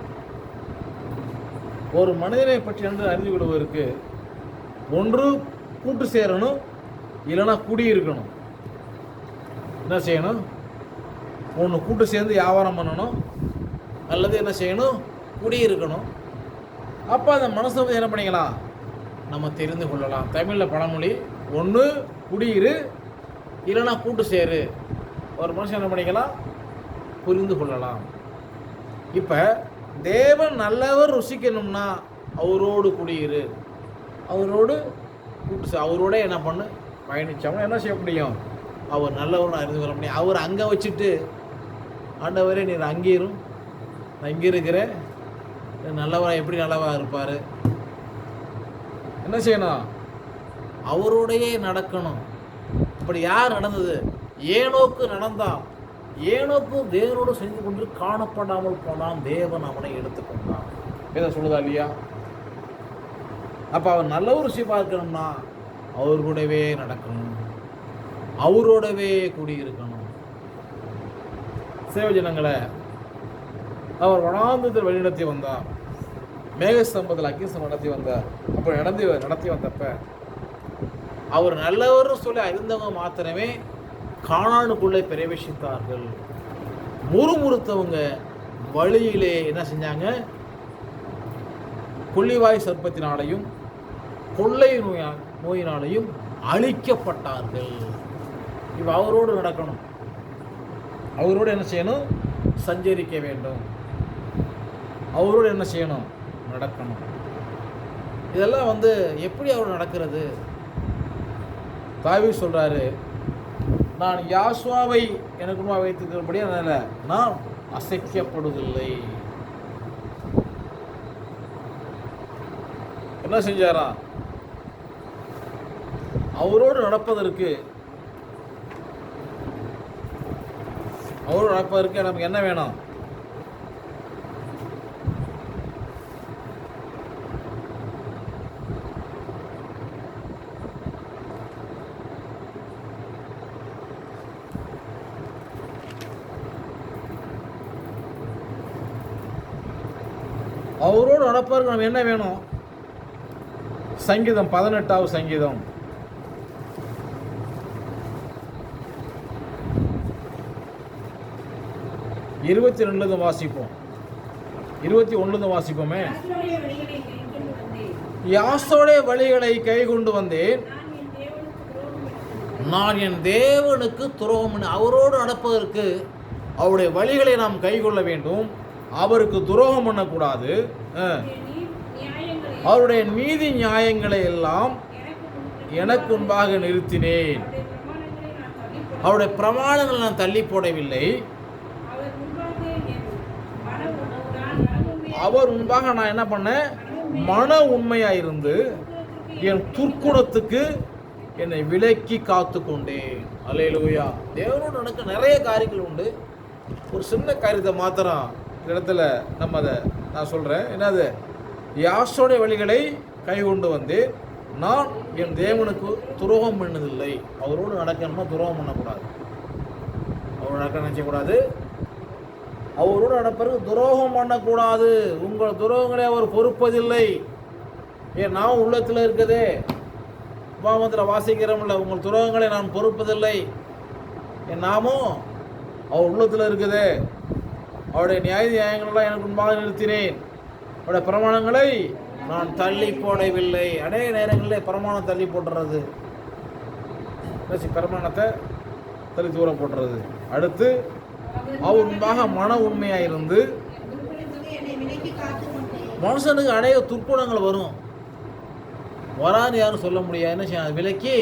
ஒரு மனிதனை பற்றி என்று அறிந்து கொள்வதற்கு ஒன்று கூட்டு சேரணும், இல்லைன்னா குடியிருக்கணும். என்ன செய்யணும், ஒன்று கூட்டு சேர்ந்து வியாபாரம் பண்ணணும், அல்லது என்ன செய்யணும், குடியிருக்கணும். அப்போ அந்த மனசை என்ன பண்ணிக்கலாம், நம்ம தெரிந்து கொள்ளலாம். தமிழில் பழமொழி, ஒன்று குடியிரு, இல்லைன்னா கூட்டு சேரு. ஒரு மனுஷன் என்ன பண்ணிக்கலாம், புரிந்து கொள்ளலாம். இப்போ தேவன் நல்லவர் ருசிக்கணும்னா அவரோடு குடியிரு, அவரோடு கூட்டு, அவரோட என்ன பண்ணு பயணித்தோம்னா என்ன செய்ய முடியும், அவர் நல்லவர்னு அறிந்து கொள்ள முடியும். அவர் அங்கே வச்சுட்டு, ஆண்டவரே நீர் அங்கேயும் நான் இங்கே இருக்கிறேன், நல்லவராக எப்படி நல்லவராக இருப்பார், என்ன செய்யணும், அவரோடையே நடக்கணும். இப்படி யார் நடந்தது, ஏனோக்கு நடந்தான். ஏனோக்கும் தேவனோடு செஞ்சு கொண்டு காணப்படாமல் போனான், தேவன் அவனை எடுத்துக்கொண்டான். இதை சொல்லுதா இல்லையா? அப்போ அவன் நல்ல ஒரு ருசி பார்க்கணும்னா அவர் கூடவே நடக்கணும், அவரோடவே கூடியிருக்கணும். சேவஜனங்களை அவர் வனாந்தரத்தில் வழிநடத்தி வந்தார், மேகஸ்தம்பத்தில் அக்கிஸ்தம்பம் நடத்தி வந்தார். அப்போ நடத்தி வந்தப்ப அவர் நல்லவர்னு சொல்லி அறிந்தவங்க மாத்திரமே கானானுக்குள்ளே பிரவேசித்தார்கள். முறுமுறுத்தவங்க வழியிலே என்ன செஞ்சாங்க, கொள்ளிவாய் சர்ப்பத்தினாலையும் கொள்ளை நோயினாலையும் அழிக்கப்பட்டார்கள். இப்போ அவரோடு நடக்கணும், அவரோடு என்ன செய்யணும்? சஞ்சரிக்க வேண்டும், அவரோடு என்ன செய்யணும்? நடக்கணும். இதெல்லாம் எப்படி அவர் நடக்கிறது? தாவீது சொல்றாரு, நான் யாசுவாவை எனக்கு முன்பாக வைத்திருக்கிறபடி அதனால நான் அசைக்கப்படுவதில்லை. என்ன செஞ்சாரா? அவரோடு நடப்பதற்கு நமக்கு என்ன வேணும்? அவரோடு நடப்பதற்கு நம்ம என்ன வேணும்? சங்கீதம் 18வது சங்கீதம் 22 வாசிப்போம். 21 வாசிப்போமே. யாசோடைய வழிகளை கை கொண்டு வந்தேன், நான் என் தேவனுக்கு துரோகம். அவரோடு நடப்பதற்கு அவருடைய வழிகளை நாம் கை கொள்ள வேண்டும். அவருக்கு துரோகம் பண்ணக்கூடாது. அவருடைய நீதி நியாயங்களை எல்லாம் எனக்கு முன்பாக நிறுத்தினேன். அவருடைய பிரமாணங்களை நான் தள்ளி போடவில்லை. அவர் முன்பாக நான் என்ன பண்ணேன்? மன உண்மையாயிருந்து என் துர்க்குணத்துக்கு என்னை விலக்கி காத்து கொண்டேன். அல்லேலூயா. தேவனோடு நடக்க நிறைய காரியங்கள் உண்டு. ஒரு சின்ன காரியத்தை மாத்திரம் இந்த இடத்துல நான் சொல்கிறேன். என்னது? யாசோடைய வழிகளை கை கொண்டு வந்து நான் என் தேவனுக்கு துரோகம் பண்ணதில்லை. அவரோடு நடக்கணுமா? துரோகம் பண்ணக்கூடாது. அவரோடு நடக்க நினைச்சக்கூடாது. அவரோடு நடப்பதற்கு துரோகம் பண்ணக்கூடாது. உங்கள் துரோகங்களை அவர் பொறுப்பதில்லை. ஏன் நான் உள்ளத்தில் இருக்குதே, பாவத்தில் வாசிக்கிறோம்ல, உங்கள் துரோகங்களை நான் பொறுப்பதில்லை. என் நாமும் அவர் உள்ளத்தில் இருக்குது. அவருடைய நியாயங்கள்லாம் எனக்கு முன்பாக நிறுத்தினேன். அவருடைய பிரமாணங்களை நான் தள்ளி போடவில்லை. அநேக நேரங்களில் பிரமாணம் தள்ளி போட்டுறது, பிரமாணத்தை தள்ளி தூர போட்டுறது. அடுத்து அவர் முன்பாக மன உண்மையாக இருந்து, மனுஷனுக்கு அநேக துர்க்குணங்கள் வரும், வராது யாரும் சொல்ல முடியாது. என்ன செய்ய? விலக்கி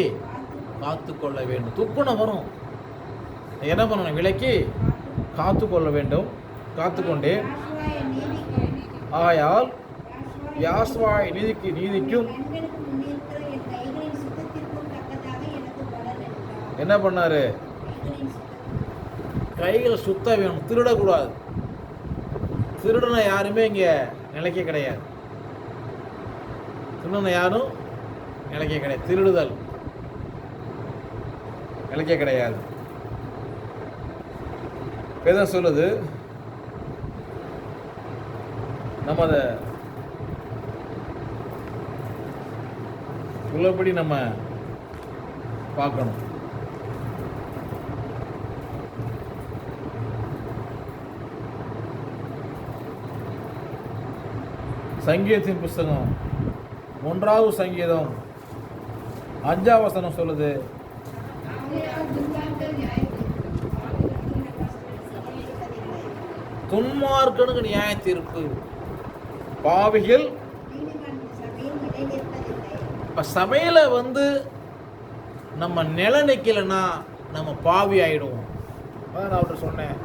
காத்து கொள்ள வேண்டும். துர்க்குணம் வரும், என்ன பண்ணணும்? விலக்கி காத்து கொள்ள வேண்டும். காத்துக்கொண்டே ஆயால் யாசுவாய் நீதிக்கும் என்ன பண்ணாரு? கைகள் சுத்த வேணும், திருடக்கூடாது. திருடனை யாருமே இங்கே நிலைக்க கிடையாது. திருடனை யாரும் நிலைக்க கிடையாது. திருடுதல் நிலைக்க கிடையாது. வேதம் சொல்லுது, நம்ம அதை உள்ளபடி நம்ம பார்க்கணும். சங்கீதத்தின் புஸ்தகம் 1வது சங்கீதம் 5வது வசனம் சொல்லுது, துன்மார்க்கனுக்கு நியாய தீர்ப்பு, பாவிகள். இப்போ சபையில் நம்ம நிலை நிற்கலைன்னா நம்ம பாவி ஆகிடுவோம். நான் அவர்கிட்ட சொன்னேன்,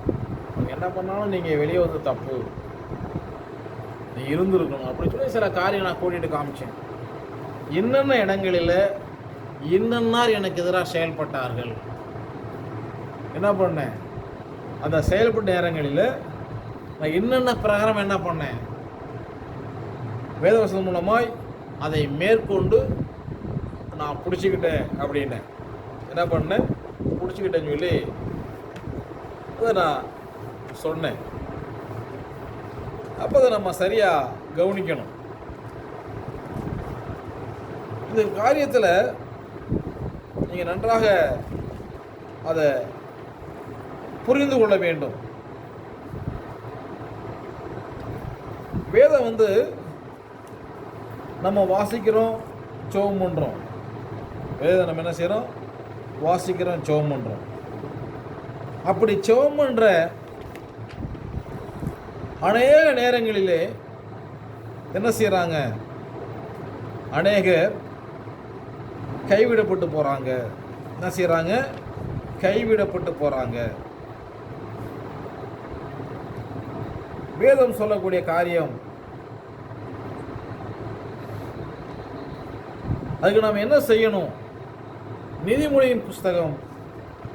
என்ன பண்ணாலும் நீங்கள் வெளியே தப்பு, நீ இருந்திருக்கணும் அப்படி சொல்லி சில காரியம் நான் கூட்டிகிட்டு காமிச்சேன். என்னென்ன இடங்களில் இன்னன்னார் எனக்கு எதிராக செயல்பட்டார்கள், என்ன பண்ணேன்? அந்த செயல்பட்ட நேரங்களில் நான் என்னென்ன பிரகாரம் என்ன பண்ணேன்? வேதவசனம் மூலமாய் அதை மேற்கொண்டு நான் பிடிச்சிக்கிட்டேன் அப்படின்னு என்ன பண்ணேன்? பிடிச்சிக்கிட்டேன்னு சொல்லி அதை நான் சொன்னேன். அப்போ அதை நம்ம சரியாக கவனிக்கணும். இந்த காரியத்தில் நீங்கள் நன்றாக அதை புரிந்து கொள்ள வேண்டும். வேதம் நம்ம வாசிக்கிறோம், ஜெபம் பண்ணுறோம். வேதத்தை நம்ம என்ன செய்கிறோம்? வாசிக்கிறோம், ஜெபம் பண்ணுறோம். அப்படி ஜெபம் பண்ணுற அநேக நேரங்களிலே என்ன செய்கிறாங்க? அநேகர் கைவிடப்பட்டு போகிறாங்க. என்ன செய்கிறாங்க? கைவிடப்பட்டு போகிறாங்க. வேதம் சொல்லக்கூடிய காரியம், அதுக்கு நாம் என்ன செய்யணும்? நீதிமொழியின் புஸ்தகம்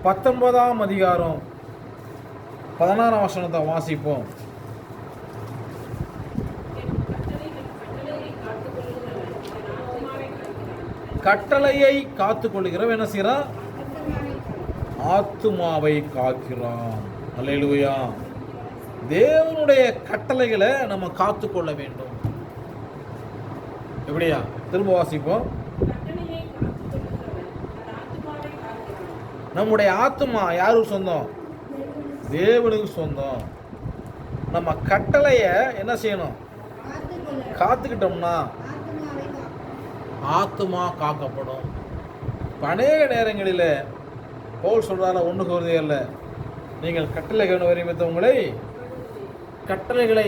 19ஆம் அதிகாரம் 16ஆம் வசனத்தை வாசிப்போம். கட்டளையை காத்து கொள்கிறவன் என்ன செய்யறான்? ஆத்துமாவை காக்கிறான். அல்லேலூயா. தேவனுடைய கட்டளைகளை நம்ம காத்து கொள்ள வேண்டும். எப்படியா? திரும்ப வாசிப்போம். நம்முடைய ஆத்துமா யாருக்கு சொந்தம்? தேவனுக்கு சொந்தம். நம்ம கட்டளைய என்ன செய்யணும்? காத்துக்கிட்டோம்னா ஆத்துமா காக்கப்படும். அநேக நேரங்களில் பவுல் சொல்றாரு 1 கொரிந்தியர்ல, நீங்கள் கட்டளைகள் நிமித்தம் உங்களை கட்டளைகளை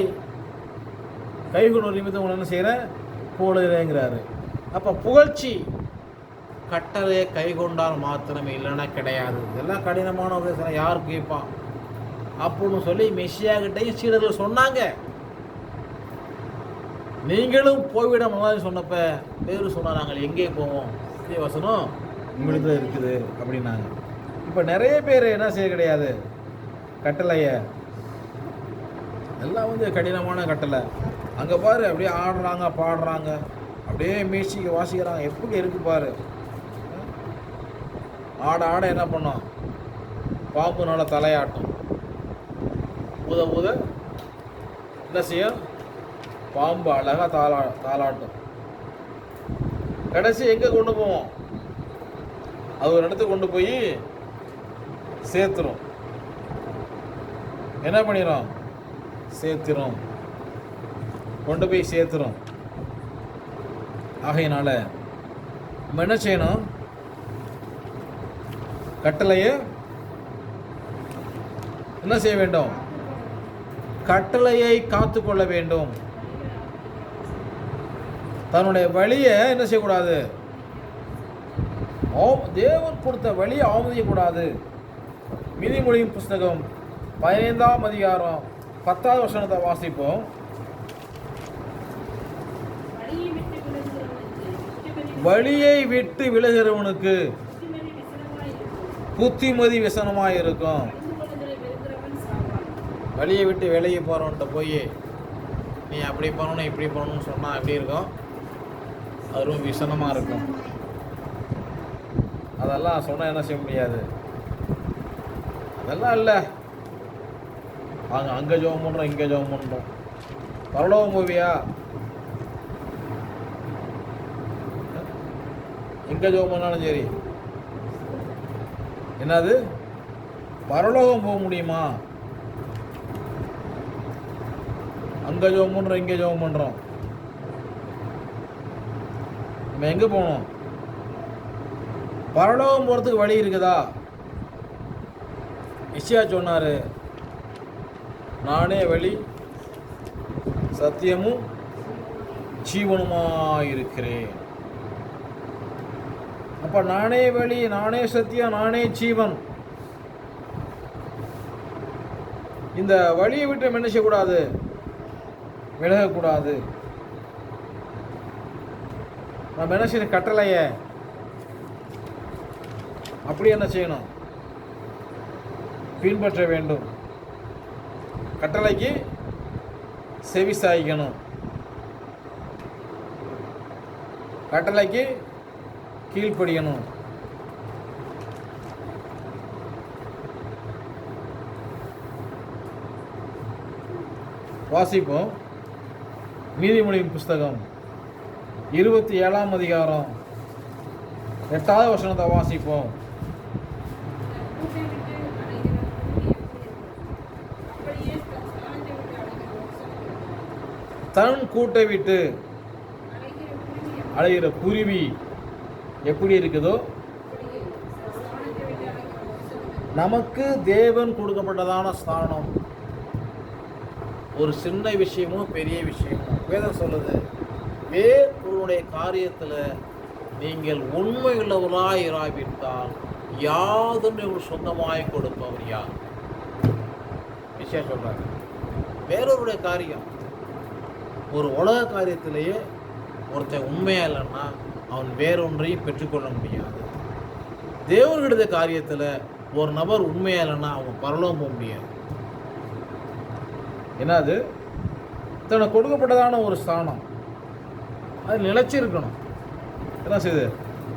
கைகொண்டு நிமித்தம் உங்களை என்ன செய்கிறேன்? போடுகிறேங்கிறாரு. அப்போ புகழ்ச்சி கட்டளையை கை கொண்டால் மாத்திரமே, இல்லைன்னா கிடையாது. இதெல்லாம் கடினமான உபதேசம், யார் கேட்பான் அப்படின்னு சொல்லி மெசியாகிட்டையும் சீடர்கள் சொன்னாங்க. நீங்களும் போய்விட மாதிரி சொன்னப்ப பேரு சொன்னா, நாங்கள் எங்கே போவோம்? வசனம் உங்களிடத்துல இருக்குது அப்படின்னாங்க. இப்போ நிறைய பேர் என்ன செய்ய கிடையாது? கட்டளையை எல்லாம் கடினமான கட்டளை. அங்கே பாரு, அப்படியே ஆடுறாங்க, பாடுறாங்க, அப்படியே மியூசிக் வாசிக்கிறாங்க. எப்படி இருக்கு பாரு. ஆட ஆட என்ன பண்ணோம்? பாம்புனால தலையாட்டும். ஊத ஊத என்ன செய்யும்? பாம்பு அழகாக தாளாட்டும். கடைசி எங்கே கொண்டு போவோம்? அது ஒரு இடத்துக்கு கொண்டு போய் சேர்த்துரும். என்ன பண்ணிடும்? சேர்த்துரும். கொண்டு போய் சேர்த்துரும். ஆகையினால நம்ம என்ன செய்யணும்? கட்டளையை என்ன செய்ய வேண்டும்? கட்டளையை காத்து கொள்ள வேண்டும். தன்னுடைய வழியை என்ன செய்யக்கூடாது? தேவன் கொடுத்த வழியை அவமதிக்கக்கூடாது. நீதிமொழியின் புஸ்தகம் 15ஆம் அதிகாரம் 10வது வசனத்தை வாசிப்போம். வழியை விட்டு விலகிறவனுக்கு புத்திமதி விசனமாக இருக்கும். வழியை விட்டு விலகி போகிறவன்ட்ட போய் நீ அப்படி பண்ணணும் இப்படி பண்ணணும்னு சொன்னால் எப்படி இருக்கும்? அது ரொம்ப விசனமாக இருக்கும். அதெல்லாம் சொன்னால் என்ன செய்ய முடியாது. அதெல்லாம் இல்லை, வாங்க அங்கே ஜெபம் பண்ணுறோம், இங்கே ஜெபம் பண்ணுறோம். பரலோகம் போவியா? எங்கே ஜெபம் பண்ணாலும் சரி. என்னது? பரலோகம் போக முடியுமா? அங்கே ஜெபம் பண்ணுறோம், இங்கே ஜெபம் பண்ணுறோம். நம்ம எங்கே போகணும்? பரலோகம் போகிறதுக்கு வழி இருக்குதா? எஸ்ஐயா சொன்னார், நானே வழி சத்தியமும் ஜீவனுமாயிருக்கிறேன். அப்போ நானே வழி, நானே சத்தியம், நானே ஜீவன். இந்த வழியை விட்டு நம்ம என்ன செய்யக்கூடாது? விலகக்கூடாது. நம்ம என்ன செய்யணும்? கட்டளைய அப்படி என்ன செய்யணும்? பின்பற்ற வேண்டும். கட்டளைக்கு செவி சாய்க்கணும். கட்டளைக்கு கீழ்ப்படியணும். வாசிப்போம். நீதிமொழியின் புஸ்தகம் 27ஆம் அதிகாரம் 8வது வசனத்தை வாசிப்போம். தன் கூட்டை விட்டு அலைகிற குருவி எப்படி இருக்குதோ நமக்கு தேவன் கொடுக்கப்பட்டதான ஸ்தானம் ஒரு சின்ன விஷயமோ பெரிய விஷயமோ வேதம் சொல்லுது, வேறொருடைய காரியத்தில் நீங்கள் உண்மை உள்ளவராய் இராவிட்டால் யாதும் உங்களுக்கு சொந்தமாய் கொடுப்பவர் யார்? விஷயம் சொல்றாங்க. வேறொருடைய காரியம், ஒரு உலக காரியத்திலேயே ஒருத்தன் உண்மையா இல்லைன்னா அவன் வேறொன்றையும் பெற்றுக்கொள்ள முடியாது. தேவனுடைய காரியத்தில் ஒரு நபர் உண்மையா இல்லைன்னா அவன் பரலோகம் போக முடியாது. என்னது? தனக்கு கொடுக்கப்பட்டதான ஒரு ஸ்தானம் அது நிலைச்சிருக்கணும். என்ன செய்யுது?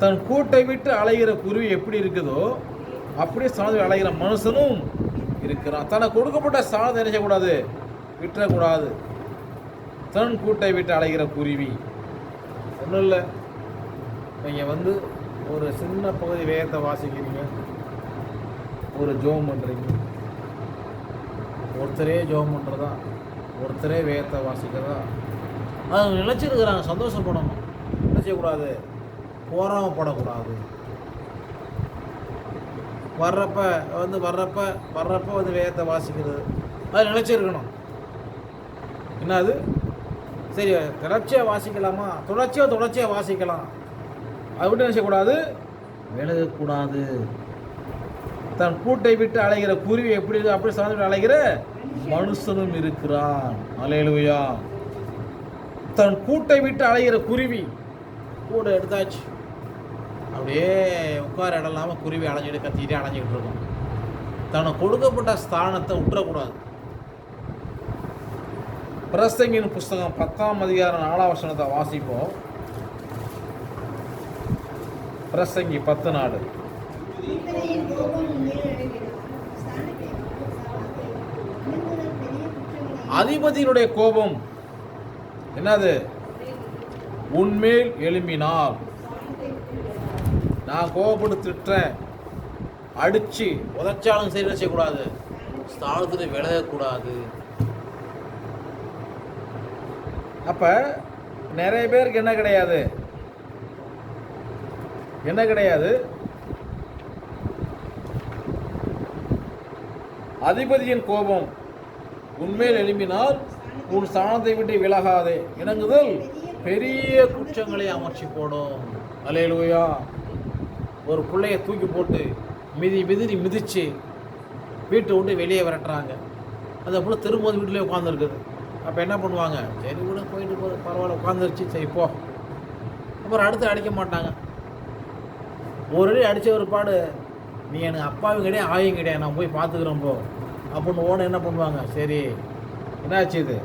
தன் கூட்டை விட்டு அலைகிற குருவி எப்படி இருக்குதோ அப்படியே ஸ்தானத்தில் அலைகிற மனுஷனும் இருக்கிறான். தனக்கு கொடுக்கப்பட்ட ஸ்தானத்தை என்ன செய்யக்கூடாது? விட்டுறக்கூடாது. தன் கூட்டை விட்டு அலைகிற குருவி ஒன்றும் இல்லை. நீங்கள் ஒரு சின்ன பகுதி வேகத்தை வாசிக்கிறீங்க, ஒரு ஜோம் பண்ணுறீங்க, ஒருத்தரே ஜோம் பண்ணுறதா, ஒருத்தரே வேகத்தை வாசிக்கிறதா, அது நினச்சிருக்கிறாங்க. சந்தோஷப்படணும். என்ன செய்யக்கூடாது? போராமப்படக்கூடாது. வர்றப்ப வேகத்தை வாசிக்கிறது அது நினச்சிருக்கணும். என்ன அது? சரி, தொடர்ச்சியாக வாசிக்கலாமா? தொடர்ச்சியாக வாசிக்கலாம். அதை விட்டு என்ன செய்யக்கூடாது? விலகக்கூடாது. தன் கூட்டை விட்டு அலைகிற குருவி எப்படி இருக்கு அப்படி சார்ந்து அலைகிற மனுஷனும் இருக்கிறான். அல்லேலூயா. தன் கூட்டை விட்டு அலைகிற குருவி கூட எடுத்தாச்சு, அப்படியே உட்கார இடம் இல்லாமல் குருவி அலைஞ்சிட்டு கத்திக்கிட்டே அலைஞ்சிக்கிட்டு இருக்கும். தனக்கு கொடுக்கப்பட்ட ஸ்தானத்தை விட்டுறக்கூடாது. பிரசங்கின் புஸ்தகம் 10ஆம் அதிகாரம் 4ஆம் வசனத்தை வாசிப்போம். பிரசங்கி 10:4. அதிபதியினுடைய கோபம் என்னது? உன்மேல் எழும்பினால். நான் கோபப்பட்டு திட்டுறேன், அடிச்சு உதச்சாலும் சரி செய்யக்கூடாது, ஸ்தானத்தில் விலகக்கூடாது. அப்ப நிறைய பேருக்கு என்ன கிடையாது? அதிபதியின் கோபம் உன்மேல் எழும்பினால் உன் ஸ்தானத்தை விட்டு விலகாதே. இணங்குதல் பெரிய குற்றங்களை அமர்ச்சி போடும். அல்லேலூயா. ஒரு பிள்ளைய தூக்கி போட்டு மிதிச்சு வீட்டை விட்டு வெளியே விரட்டுறாங்க. அந்த பிள்ளை திரும்ப வீட்டிலே உட்காந்துருக்குது. அப்போ என்ன பண்ணுவாங்க? சரி கூட போயிட்டு போகுது, பரவாயில்ல, உட்காந்துருச்சு, சரி போ. அப்புறம் அடுத்து அடிக்க மாட்டாங்க. ஒரு அடி அடித்த ஒரு பாடு, நீ எனக்கு அப்பாவும் கிடையாது ஆயும் கிடையாது, நான் போய் பார்த்துக்கிறேன் போ அப்படின்னு ஓன என்ன பண்ணுவாங்க? சரி, என்னாச்சு இது?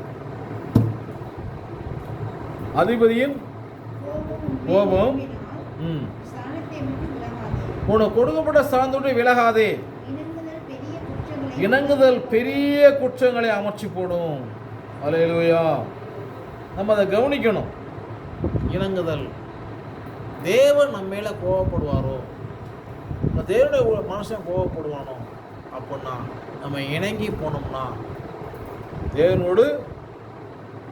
அதிபதியின் கோபம் உனக்கு கொடுக்கப்பட்ட ஸ்தானத்தை விலகாதே. இணங்குதல் பெரிய குற்றங்களை அமர்ச்சி போடும். அல்லேலூயா. நம்ம அதை கவனிக்கணும். இணங்குதல். தேவன் நம்ம மேலே கோபப்படுவாரோ, தேவனுடைய மனுஷன் கோபப்படுவானோ அப்படின்னா நம்ம இணங்கி போனோம்னா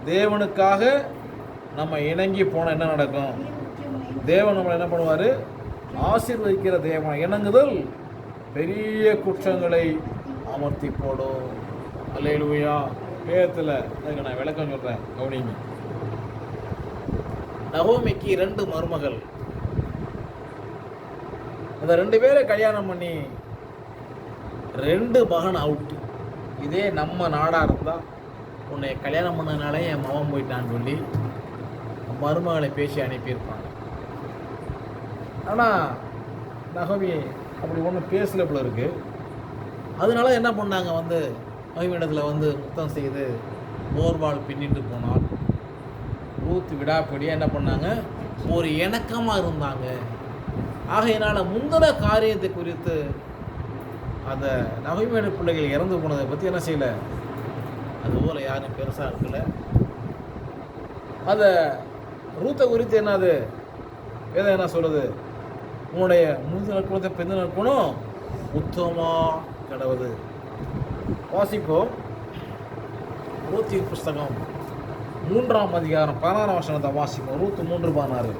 தேவனுக்காக நம்ம இணங்கி போனால் என்ன நடக்கும்? தேவன் நம்மளை என்ன பண்ணுவார்? ஆசீர்வதிக்கிற தேவன். இணங்குதல் பெரிய குற்றங்களை அமர்த்தி போடும். அல்லேலூயா. வேதத்தில் அதுக்கு நான் விளக்கம் சொல்கிறேன், கவனிங்க. நகோமிக்கு 2 மருமகள். அந்த 2 பேரை கல்யாணம் பண்ணி 2 மகன் அவுட்டு. இதே நம்ம நாடாக இருந்தால் உன்னை கல்யாணம் பண்ணதுனாலே என் மகன் போயிட்டான்னு சொல்லி மருமகளை பேசி அனுப்பியிருப்பாங்க. ஆனால் நகோமி அப்படி ஒன்றும் பேசல போல இருக்குது. அதனால என்ன பண்ணாங்க? நகோமியிடத்தில் முத்தம் செய்து போர்வாள் பின்னிட்டு போனால் ரூத் விடாப்படியாக என்ன பண்ணாங்க? ஒரு இணக்கமாக இருந்தாங்க. ஆகையினால முந்தின காரியத்தை குறித்து அந்த நகோமியோட பிள்ளைகள் இறந்து போனதை பற்றி என்ன செய்யலை? அதுபோல் யாரும் பெருசாக இருக்கல. அதை ரூத்தை குறித்து என்னது வேதம் என்ன சொல்லுது? உன்னுடைய முந்தின நற்குணத்தை பிந்தின நற்குணம் உத்தமமாக கிடவுது. வாசிப்போம். ரூத்தின் புஸ்தகம் 3ஆம் அதிகாரம் 16ஆம் வசனத்தை வாசிப்போம். ரூத் 3:16.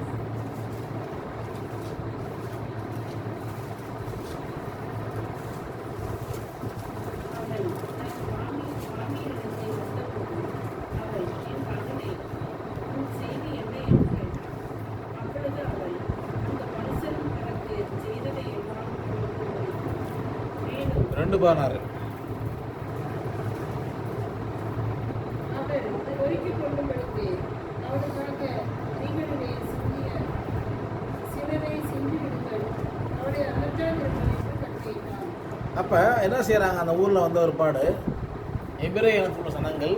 2:16. அப்போ என்ன செய்கிறாங்க, அந்த ஊரில் வந்த ஒரு பாடு எபிரேய இனத்துள்ள சனங்கள்,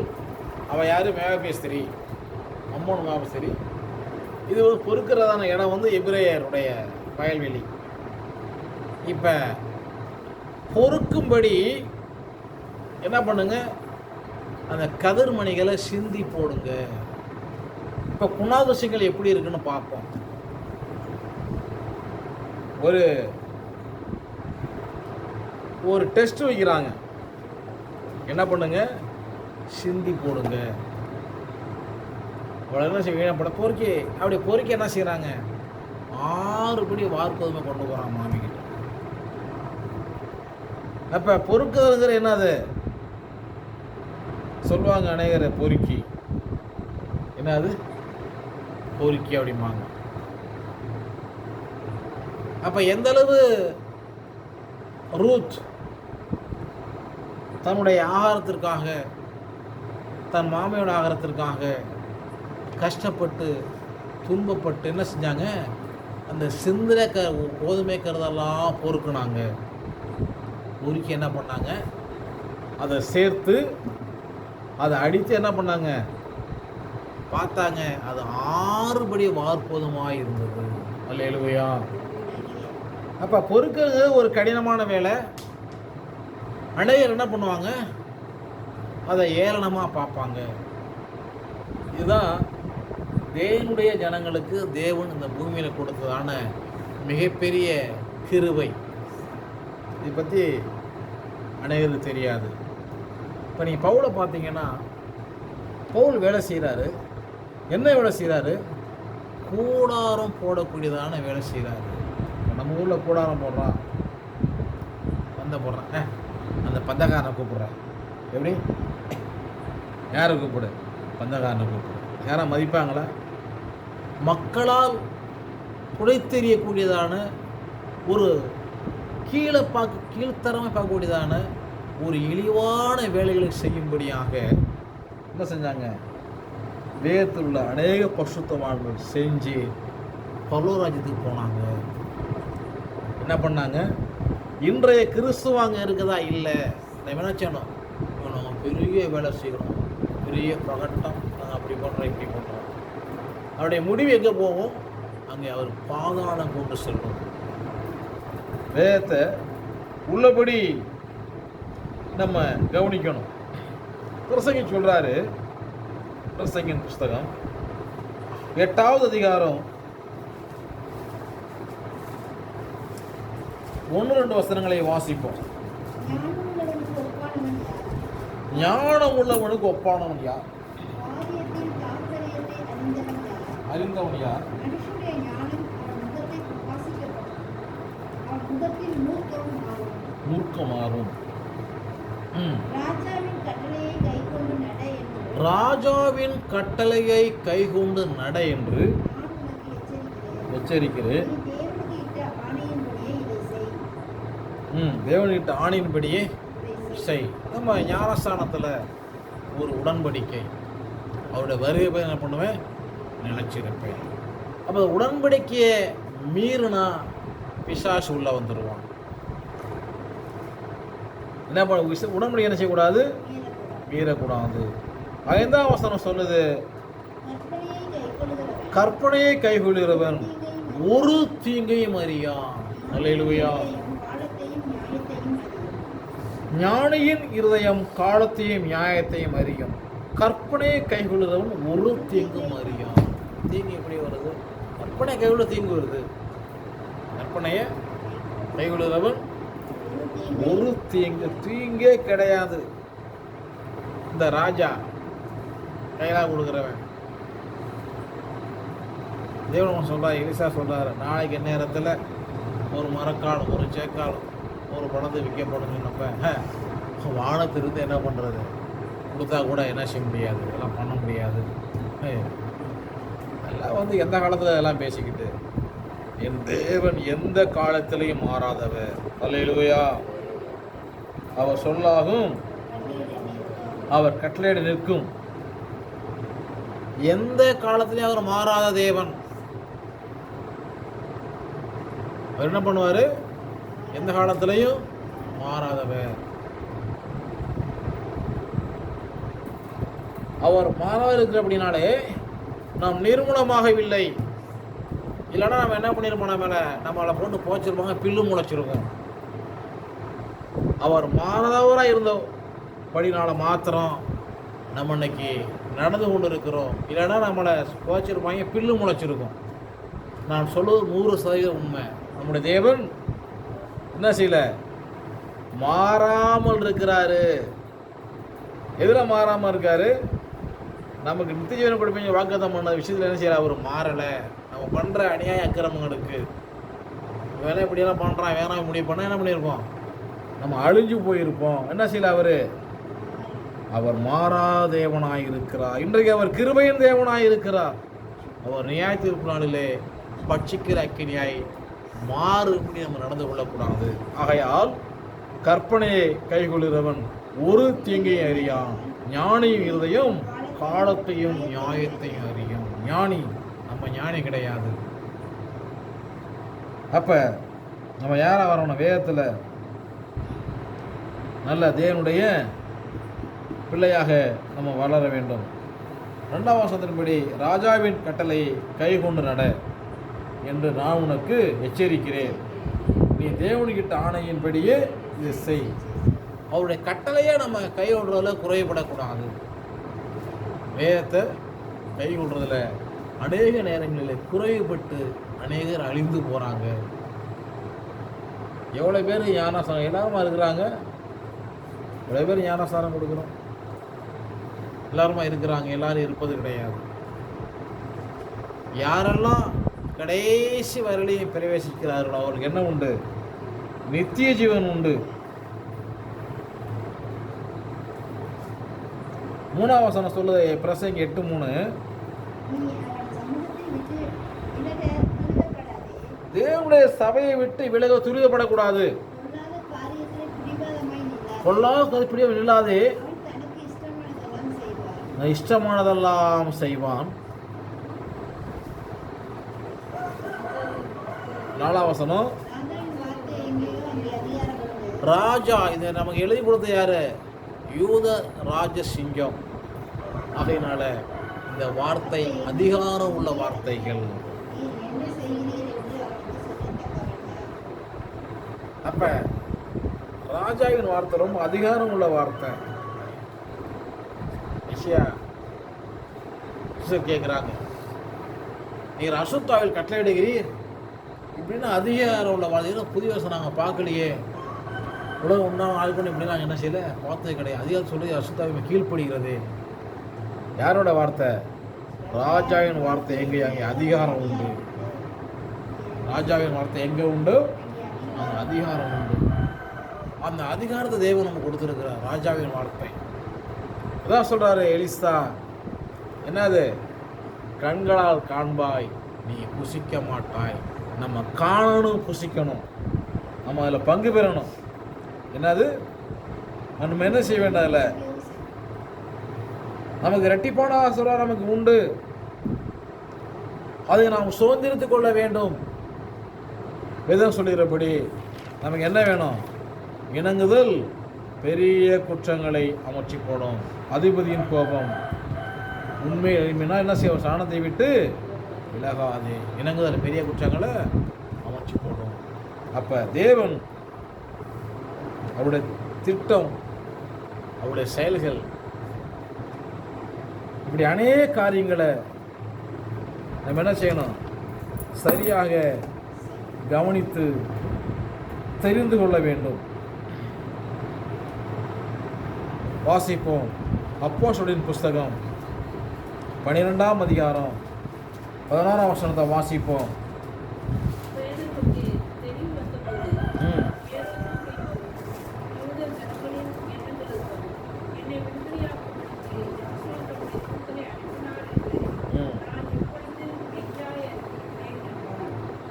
அவள் யார், மேகபேஸ்திரி, அம்மோன் மேகபேஸ்திரி. இது ஒரு பொறுக்கிறதான இடம் வந்து எபிரேயருடைய வயல்வெளி. இப்போ பொறுக்கும்படி என்ன பண்ணுங்க, அந்த கதிர்மணிகளை சிந்தி போடுங்க. இப்போ குணாதிசயங்கள் எப்படி இருக்குன்னு பார்ப்போம். ஒரு டெஸ்ட் வைக்கிறாங்க. என்ன பண்ணுங்க, சிந்தி போடுங்க. அவ்வளோ என்ன செய்ய பொறுக்கி, அப்படி பொறுக்கி என்ன செய்கிறாங்க, 6 படி வார்க்கோதுமை கொண்டு போகிறாங்க மாமிக்கிட்ட. அப்போ பொறுக்குறதுங்கிற என்னது சொல்லுவாங்க அநேகர், பொறுக்கி. என்னது பொறுக்கி அப்படிம்பாங்க. அப்போ எந்த அளவு ரூத் தன்னுடைய ஆகாரத்திற்காக, தன் மாமையோட ஆகாரத்திற்காக கஷ்டப்பட்டு துன்பப்பட்டு என்ன செஞ்சாங்க, அந்த சிந்திர கோதுமை கருதெல்லாம் பொறுக்குனாங்க. பொறுக்கி என்ன பண்ணாங்க, அதை சேர்த்து அதை அடித்து என்ன பண்ணாங்க பார்த்தாங்க, அது 6 படி வார்ப்போதுமாக இருந்தது. அல்லேலூயா. அப்போ பொறுக்கிறது ஒரு கடினமான வேலை. அநேகர் என்ன பண்ணுவாங்க, அதை ஏளனமாக பார்ப்பாங்க. இதுதான் தேவனுடைய ஜனங்களுக்கு தேவன் இந்த பூமியில் கொடுத்ததான மிகப்பெரிய கிருபை. இதை பற்றி அநேகருக்கு தெரியாது. இப்போ நீங்கள் பவுலை பார்த்தீங்கன்னா, பவுல் வேலை செய்கிறாரு. என்ன வேலை செய்கிறாரு, கூடாரம் போடக்கூடியதான வேலை செய்கிறாரு. நம்ம ஊரில் கூடாரம் போடுறான், போடுறான், அந்த பந்தக்காரனை கூப்பிட்றான். எப்படி, யாரை கூப்பிடு, பந்தக்காரனை கூப்பிடு. யாரை மதிப்பாங்களா? மக்களால் குடைத்தெறியக்கூடியதான ஒரு கீழ்த்தரமாக பார்க்கக்கூடியதான ஒரு இழிவான வேலைகளை செய்யும்படியாக என்ன செஞ்சாங்க, வேதத்தில் உள்ள அநேக பரிசுத்தவான்கள் செஞ்சு பரலோகராஜ்யத்துக்கு போனாங்க. என்ன பண்ணாங்க, இன்றைய கிறிஸ்துவாங்க இருக்குதா இல்லை, நம்ம என்ன செய்யணும், நம்ம பெரிய வேலை செய்யணும், பெரிய பிரகட்டம், நாங்கள் அப்படி பண்ணுறோம் இப்படி பண்ணுறோம். அவருடைய முடிவு எங்கே போகும், அங்கே அவர் பாதாளம் கொண்டு செல்லும். வேதத்தை உள்ளபடி நம்ம கவனிக்கணும். பிரசங்கி சொல்கிறாரு, பிரசங்கின் புஸ்தகம் 8வது அதிகாரம் 1-2 வசனங்களை வாசிப்போம். ஞானம் உள்ளவனுக்கு ஒப்பானவன் யார், அறிந்தவன் யார்? மூர்க்கமாறும். ராஜாவின் கட்டளையை கைகொண்டு நட என்று எச்சரிக்கிறேன். தேவனிட்ட ஆணையின்படியே செய். நம்ம ஞானஸ்தானத்தில் ஒரு உடன்படிக்கை, அவருடைய வருகை என்ன பண்ணுவேன், நினைச்சிருப்பேன். அப்போ உடன்படிக்கையை மீறினா பிசாசு உள்ள வந்துடுவான். என்ன பண்ண, உடன்படிக்கை என்ன செய்யக்கூடாது, மீறக்கூடாது. 5ஆம் வசனம் சொல்லுது, கற்பனையை கைகொள்கிறவன் ஒரு தீங்கையும் அறியான். அல்லேலூயா. ஞானியின் இருதயம் காலத்தையும் நியாயத்தையும் அறியும். கற்பனையை கைகொள்கிறவன் ஒரு தீங்கும் அறியான். தீங்கு எப்படி வருது, கற்பனை கைகொள்ள தீங்கு வருது. கற்பனையை கைகொள்கிறவன் ஒரு தீங்கே கிடையாது. இந்த ராஜா கையிலாக கொடுக்குறவன் தேவன் சொல்கிறார், எலிசா சொல்கிறார், நாளைக்கு நேரத்தில் ஒரு மரக்கால், ஒரு சேக்கால், ஒரு பணத்தை விற்கப்படும் சொன்னப்ப வானத்திலிருந்து என்ன பண்ணுறது, கொடுத்தா கூட என்ன செய்ய முடியாது, இதெல்லாம் பண்ண முடியாது. எல்லாம் எந்த காலத்தில் எல்லாம் பேசிக்கிட்டு, என் தேவன் எந்த காலத்திலையும் மாறாதவர். அல்லேலூயா. அவர் சொல்லாகும், அவர் கட்டளையிட நிற்கும். எந்த காலத்திலையும் அவர் மாறாத தேவன். அவர் என்ன பண்ணுவார்? எந்த காலத்திலையும் மாறாதவர். அவர் மாறாத இருக்கிற அப்படின்னாலே நாம் நிர்மூலமாகவில்லை. இல்லைன்னா நம்ம என்ன பண்ணிருப்போம்? நம்மளை போட்டு போச்சிருப்பாங்க, பில்லு முளைச்சிருக்கோம். அவர் மாறாதவராக இருந்தபடினால மாத்திரம் நம்ம இன்னைக்கு நடந்து கொண்டு இருக்கிறோம். இல்லைன்னா நம்மளை போச்சிருப்பாங்க, பில்லு முளைச்சிருக்கோம். நான் சொல்லுவது 100% உண்மை. நம்முடைய தேவன் என்ன செய்யல? மாறாமல் இருக்கிறாரு. எதில் மாறாமல் இருக்காரு? நமக்கு நித்திய ஜீவனை கொடுப்பீங்க வாக்குத்தத்தம் பண்ண விஷயத்தில் என்ன செய்யறாரு? அவர் மாறலை. நம்ம பண்ணுற அநியாய அக்கிரமங்களுக்கு வேலை இப்படியெல்லாம் பண்ணுறான், வேணாம் முடிவு பண்ணால் என்ன பண்ணியிருப்போம்? நம்ம அழிஞ்சு போயிருப்போம். என்ன செய்யல? அவர் மாறாதேவனாய் இருக்கிறார். இன்றைக்கு அவர் கிருபையின் தேவனாய் இருக்கிறார். அவர் நியாய தீர்ப்பு நாளிலே பட்சிக்கிற அக்கினியாய் மாறுபடி நம்ம நடந்து கொள்ளக்கூடாது. ஆகையால் கற்பனையை கைகொள்கிறவன் ஒரு தீங்கையும் அறியான். ஞானியின் இருதயம் காலத்தையும் நியாயத்தையும் அறியும். ஞானி நம்ம ஞானி கிடையாது. அப்ப நம்ம யாரா வரணும்? வேதத்தில் நல்ல தேவனுடைய பிள்ளையாக நம்ம வளர வேண்டும். 2ஆம் வசனத்தின்படி ராஜாவின் கட்டளையை கை கொண்டு நட என்று நான் உனக்கு எச்சரிக்கிறேன். நீ தேவனுக்கிட்ட ஆணையின்படியே இது செய். அவருடைய கட்டளையே நம்ம கை கொள்றதுல குறைபடக்கூடாது. வேதத்தை கை கொள்றதுல அநேக நேரங்களில் குறைவுபட்டு அநேகர் அழிந்து போகிறாங்க. எவ்வளோ பேர் ஞானசாரம் எல்லாருமா இருக்கிறாங்க? எவ்வளோ பேர் ஞானசாரம் கொடுக்குறோம்? எல்லாருமா இருக்கிறாங்க? எல்லாரும் இருப்பது கிடையாது. யாரெல்லாம் கடைசி வரையிலையும் பிரவேசிக்கிறார்களோ அவர்களுக்கு என்ன உண்டு? நித்திய ஜீவன் உண்டு. 3ஆம் வசனம் சொல்லுது, பிரசங்கி 8:3, தேவனுடைய சபையை விட்டு விலக துரிதப்படக்கூடாது. பொல்லாத பிடிவாதம் இல்லாதே இஷ்டமானதெல்லாம் செய்வான். 4ஆம் வசனம், ராஜா, இதை நமக்கு எழுதி கொடுத்த யாரு? யூத ராஜ சிங்கம். ஆகையினால இந்த வார்த்தை அதிகாரம் உள்ள வார்த்தைகள். அப்ப ராஜாவின் வார்த்தை ரொம்ப அதிகாரம் உள்ள வார்த்தை. கேட்குறாங்க, நீர் அசுத்தாவில் கட்டளையிடுகிறீர் இப்படின்னு அதிகாரம் உள்ள வார்த்தை. புதிய வருஷம் நாங்கள் பார்க்கலையே, உலகம் ஒன்றாம் ஆள் பண்ணி இப்படி நாங்கள் என்ன செய்யலை, பார்த்தது கிடையாது. அதிகாரம் சொல்லி அசுத்தாவை கீழ்ப்படுகிறது. யாரோட வார்த்தை? ராஜாவின் வார்த்தை. எங்கே? அங்கே அதிகாரம் உண்டு. ராஜாவின் வார்த்தை எங்கே உண்டு? அங்கே அதிகாரம் உண்டு. அந்த அதிகாரத்தை தேவன் நம்ம கொடுத்துருக்கிறார். ராஜாவின் வார்த்தை அதான் சொல்கிறாரு எலிசா. என்னது? கண்களால் காண்பாய், நீ புசிக்க மாட்டாய். நம்ம காணணும், புசிக்கணும், நம்ம அதில் பங்கு பெறணும். என்னது? நம்ம என்ன செய்ய வேண்டாம்? அதில் நமக்கு இரட்டிப்பான ஆசீர்வாதம் நமக்கு உண்டு. அதை நாம் சுதந்திரித்துக் கொள்ள வேண்டும். வேதம் சொல்லுகிறபடி நமக்கு என்ன வேணும்? இணங்குதல் பெரிய குற்றங்களை அமர்ச்சி போடும். அதிபதியின் கோபம் உண்மை எழுப்பினா என்ன செய்வோம்? சாணத்தை விட்டு விலகாது. இணங்குதல் பெரிய குற்றங்களை அமர்ச்சி போடும். அப்போ தேவன் அவருடைய திட்டம், அவருடைய செயல்கள், இப்படி அநேக காரியங்களை நம்ம என்ன செய்யணும்? சரியாக கவனித்து தெரிந்து கொள்ள வேண்டும். வாசிப்போம். அப்போஸ்தலரின் புஸ்தகம் 12ஆம் அதிகாரம் 16ஆம் வசனத்தை வாசிப்போம்.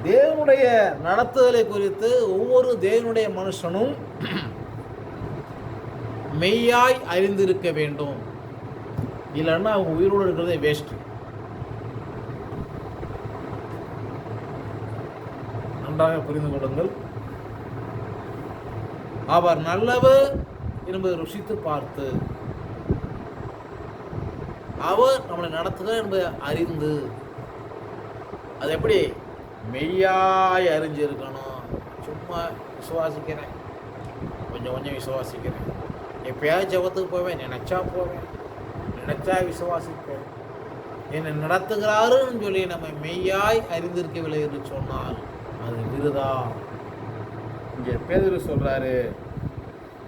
தேவனுடைய நடத்துதலை குறித்து ஒவ்வொரு தேவனுடைய மனுஷனும் மெய்யாய் அறிந்திருக்க வேண்டும். இல்லைன்னா அவங்க உயிரோடு இருக்கிறதே வேஸ்ட். நன்றாக புரிந்து கொள்ளுங்கள். அவர் நல்லவர் என்பதை ருசித்து பார்த்து, அவர் நம்மளை நடத்துகிறார் என்பதை அறிந்து, அது எப்படி மெய்யாய் அறிஞ்சிருக்கணும். சும்மா விசுவாசிக்கிறேன், கொஞ்சம் கொஞ்சம் விசுவாசிக்கிறேன், எப்பயாவது ஜெபத்துக்கு போவேன், நினைச்சா போவேன், நினைச்சா விசுவாசிப்பேன், என்னை நடத்துகிறாருன்னு சொல்லி நம்ம மெய்யாய் அறிந்திருக்கவில்லை என்று சொன்னால் அது விருதா. இங்கே பேதுரு சொல்றாரு,